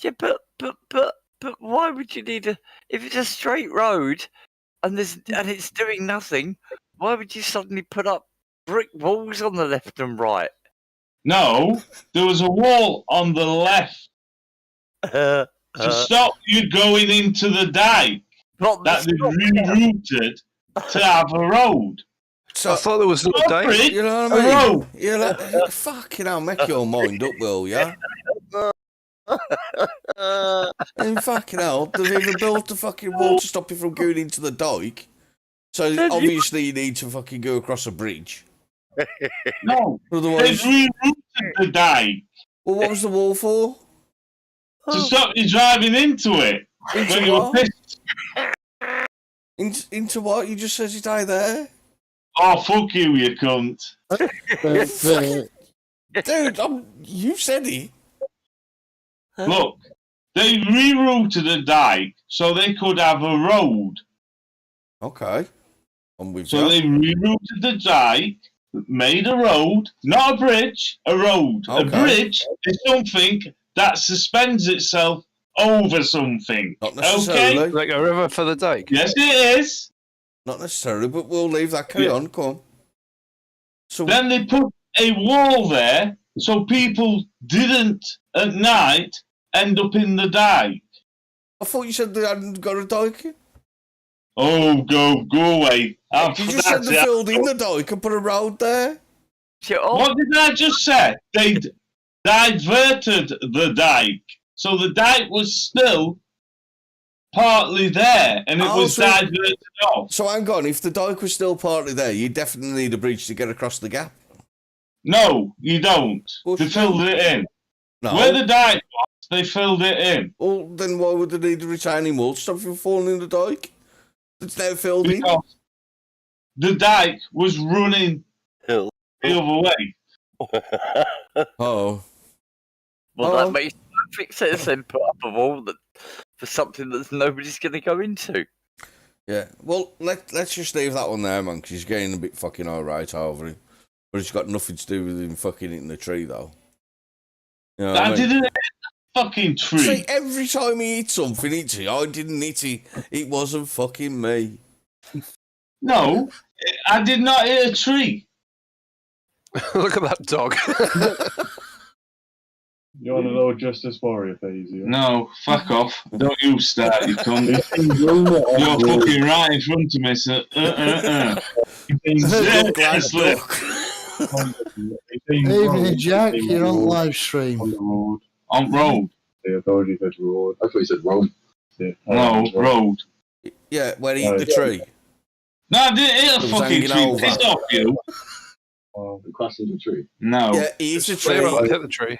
Yeah, but why would you need a? If it's a straight road and it's doing nothing, why would you suddenly put up brick walls on the left and right? No, there was a wall on the left to stop you going into the dike Not that they rerouted to have a road. So, I thought there was no Not a dike. bridge, you know a what I mean? road. You're like, fucking hell, make your mind up, will ya? And fucking hell, they've even built a fucking wall to stop you from going into the dike. So obviously you need to fucking go across a bridge. No, they've Otherwise, rerouted the dike well, what was the wall for? to stop you driving into it Into when you were what? pissed. Into what? You just said you die there? Oh, fuck you, you cunt. Dude, you said it. Look, they rerouted a dike so they could have a road. Okay. I'm with So you. they rerouted the dike, made a road, not a bridge, a road. A Okay. bridge is something that suspends itself over something. Not necessarily. Like a river for the dike. Yes, it is. Not necessarily, but we'll leave that. Carry Yeah. on, come on. So, Then they put a wall there so people didn't at night end up in the dike. I thought you said they hadn't got a dike. Oh, go away. You just said they filled in the dike and put a road there. What did I just say? They diverted the dike. So the dike was still partly there and it Oh, was so- diverted off. So hang on, if the dike was still partly there, you definitely need a bridge to get across the gap. No, you don't. Well, They filled it in. No. Where the dike was, they filled it in. Well, then why would they need a retaining wall to stop you from falling in the dike? It's now filled in. Because the dike was running Hill. the other way. Oh. Well, Oh. that makes perfect sense. Then put up a wall for something that nobody's going to go into. Yeah. Well, let's just leave that one there, man, because he's getting a bit fucking alright over him. But it's got nothing to do with him fucking hitting the tree, though. You know what I I mean? didn't hit the fucking tree. See, every time he hit something, it's I didn't hit it. It wasn't fucking me. No, I did not hit a tree. Look at that dog. You want to know Justice Warrior for easier? No, fuck off. Don't you start, you cunt. You're fucking right in front of me, so Look like seriously. duck. If Evening, Jack. Team You're on road, live on stream. the road. On road. Yeah, I thought you said road. I thought you said road. Yeah, No, road. Yeah, where he hit the tree. No, I didn't hit It a was fucking hanging tree. over. Piss off, you. The crash in the tree. No. Yeah, he hit a Flare up, tree. hit the tree.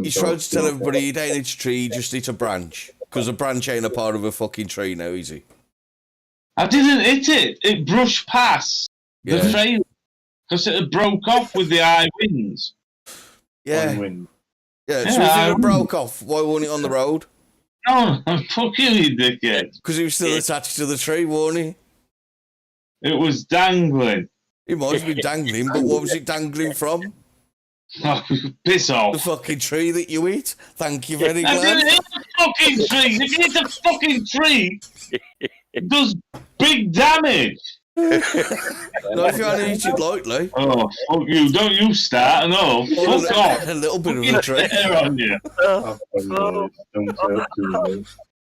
He's trying to tell everybody he ain't hit a tree, he just hit a branch. Because a branch ain't a part of a fucking tree now, is he? I didn't hit it. It brushed past the Yeah. trailer because it had broke off with the high winds. Yeah. Wind. Yeah, Yeah, so if I it broke off, why wasn't it on the road? No, fuck you dickhead. Because he was still attached to the tree, wasn't he? It was dangling. He might have been dangling, but what was it dangling from? Oh, piss The off. fucking tree that you hit. Thank you very I didn't much. hit the fucking tree. If you hit the fucking tree, it does big damage. Not if you only hit it lightly. Oh, fuck you. Don't you start and all. Fuck off. A little bit of a Fucking tree. hair on you. Don't say it too late.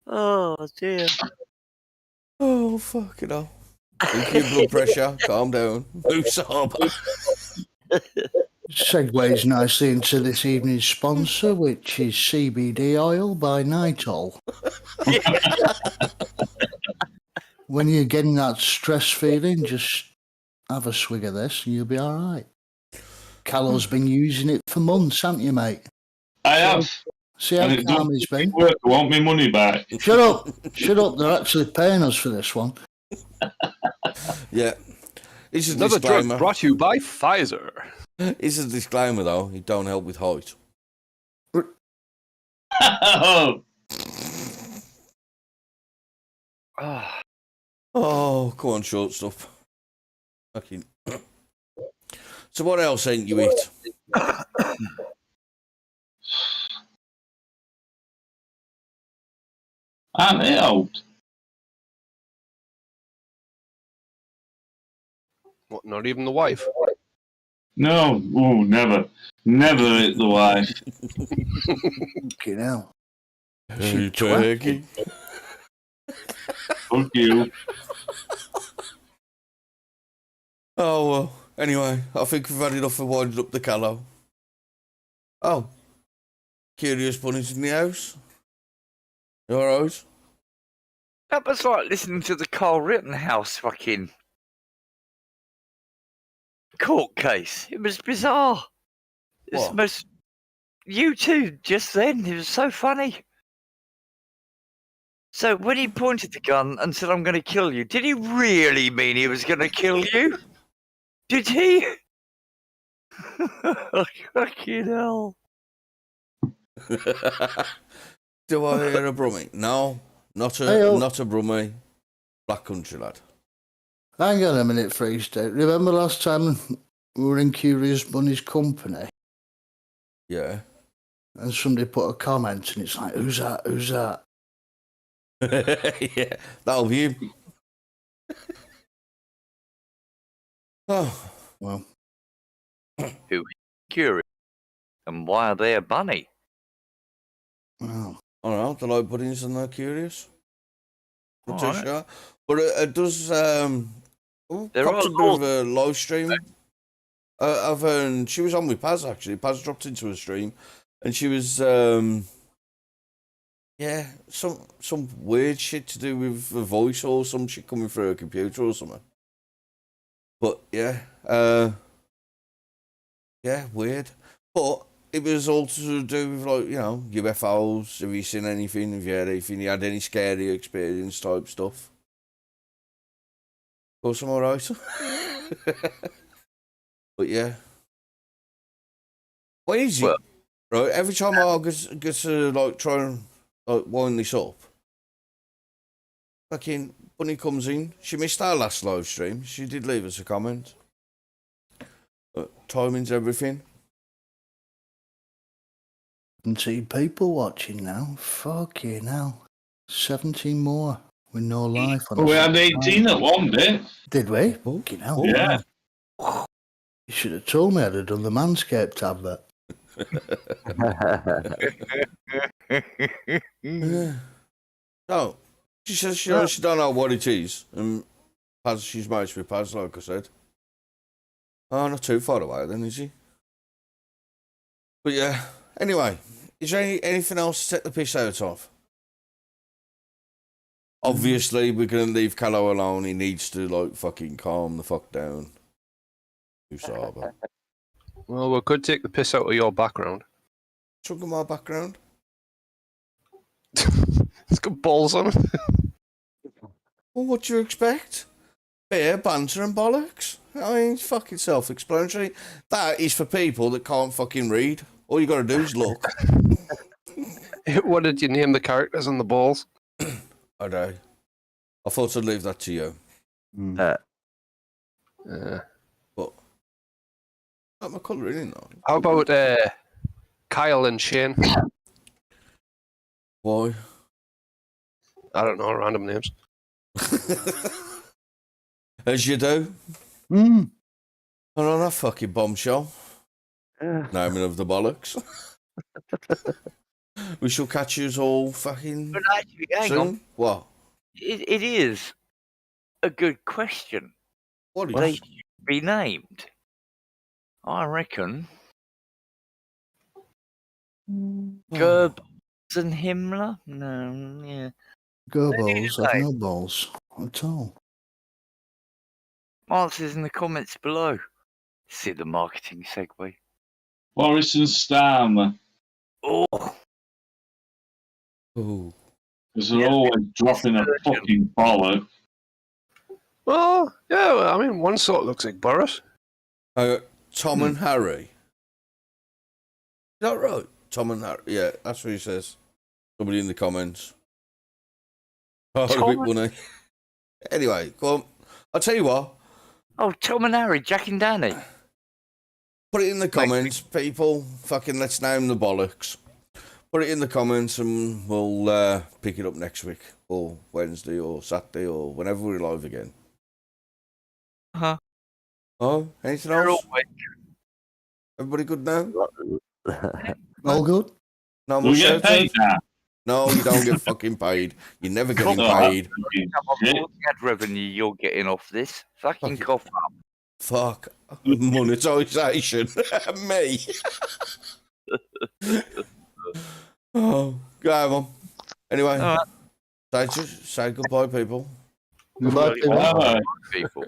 Oh dear. Oh, fucking hell. Think your blood pressure. Calm down. Move sober. Segues nicely into this evening's sponsor, which is CBD oil by Nitol. When you're getting that stress feeling, just have a swig of this and you'll be all right. Callow's been using it for months, haven't you, mate? I have. See how And it calm don't he's been? work. I want my money back. Shut up. Shut up. They're actually paying us for this one. Yeah. It's a Another drug disclaimer. brought to you by Pfizer. It's a disclaimer, though. It don't help with height. Oh, Ah, Oh, come on, short stuff. Fucking. So what else ain't you eat? aren't they old? What, not even the wife? No. Ooh, never. Never hit the wife. You know. Hey, Peggy. Fuck you. Oh, well. Anyway, I think we've had enough of winding up the callow. Oh. Curious bunnies in the house? You alright? that was like listening to the Carl Rittenhouse fucking court case. It was bizarre. It's What? the most. You two just then. It was so funny. So when he pointed the gun and said, "I'm going to kill you," did he really mean he was going to kill you? Did he? Fucking hell. Do I hear a brumming? No, not a Hey-o. not a brummie. Black country lad. Hang on a minute, Freestone. Remember last time we were in Curious Bunny's company Yeah. and somebody put a comment and it's like, who's that? Who's that? Yeah, that'll be him. Oh, Well, Curious. And why are they a bunny? well, I don't know. The like puddings and they're curious. All Patricia. But it does. They're Popped a all bit of a live stream. She was on with Paz actually. Paz dropped into a stream, and she was yeah, some weird shit to do with the voice or some shit coming through her computer or something. But yeah, yeah, weird. But it was all to do with like, you know, UFOs. Have you seen anything? Have you heard anything? You had any scary experience type stuff? Of course, I'm alright. But yeah. What is it? Well- Right, every time I get to like try and like wind this up, fucking Bunny comes in. She missed our last live stream. She did leave us a comment. But timing's everything. 17 people watching now. Fucking hell. 17 more with no life on Well, we us. had 18 at one bit. Did we? Fucking hell. Yeah. You should have told me I'd have done the Manscaped advert. Yeah. So, she says she don't know what it is. And Paz, she's mates with Paz, like I said. Oh, not too far away then, is he? But yeah. Anyway, is there anything else to take the piss out of? Obviously, we're gonna leave Callow alone. He needs to like fucking calm the fuck down. Too sober. Well, we could take the piss out of your background. Look at my background. It's got balls on it. Well, what do you expect? Beer, banter, and bollocks. I mean, it's fucking self-explanatory. That is for people that can't fucking read. All you got to do is look. What did you name the characters on the balls? I know. I thought I'd leave that to you. Uh, But not my colour in though. How about Kyle and Shane? Why? I don't know, random names. As you do. Mm. And on that fucking bombshell. Naming of the bollocks. We shall catch you all fucking But actually, hang soon. on. What? It is a good question. What is They should be named. I reckon Goebbels and Himmler. No, yeah. Go balls, I've no balls at all. Answers in the comments below. See the marketing segue. Boris and Starmer. Oh, Ooh. Because they're always dropping a fucking bollock. Well, yeah, well, I mean, one sort looks like Boris. Tom and Harry. Is that right? Tom and Harry. Yeah, that's what he says. Somebody in the comments. Oh, a bit funny. Anyway, go on. I'll tell you what. oh, Tom and Harry, Jack and Danny. Put it in the comments, people. Fucking let's name the bollocks. Put it in the comments and we'll pick it up next week. Or Wednesday or Saturday or whenever we're live again. Uh-huh. Oh, anything else? Everybody good now? All good? No Do more we get paid shout-outs? now? No, you don't get fucking paid. You're never getting Oh, paid. fucking Come on, shit. what ad revenue you're getting off this? Fucking cough up. Fuck. Monetisation. Me. Oh, go on. Anyway, All right. say goodbye, people. Goodbye, people. Bye-bye. People.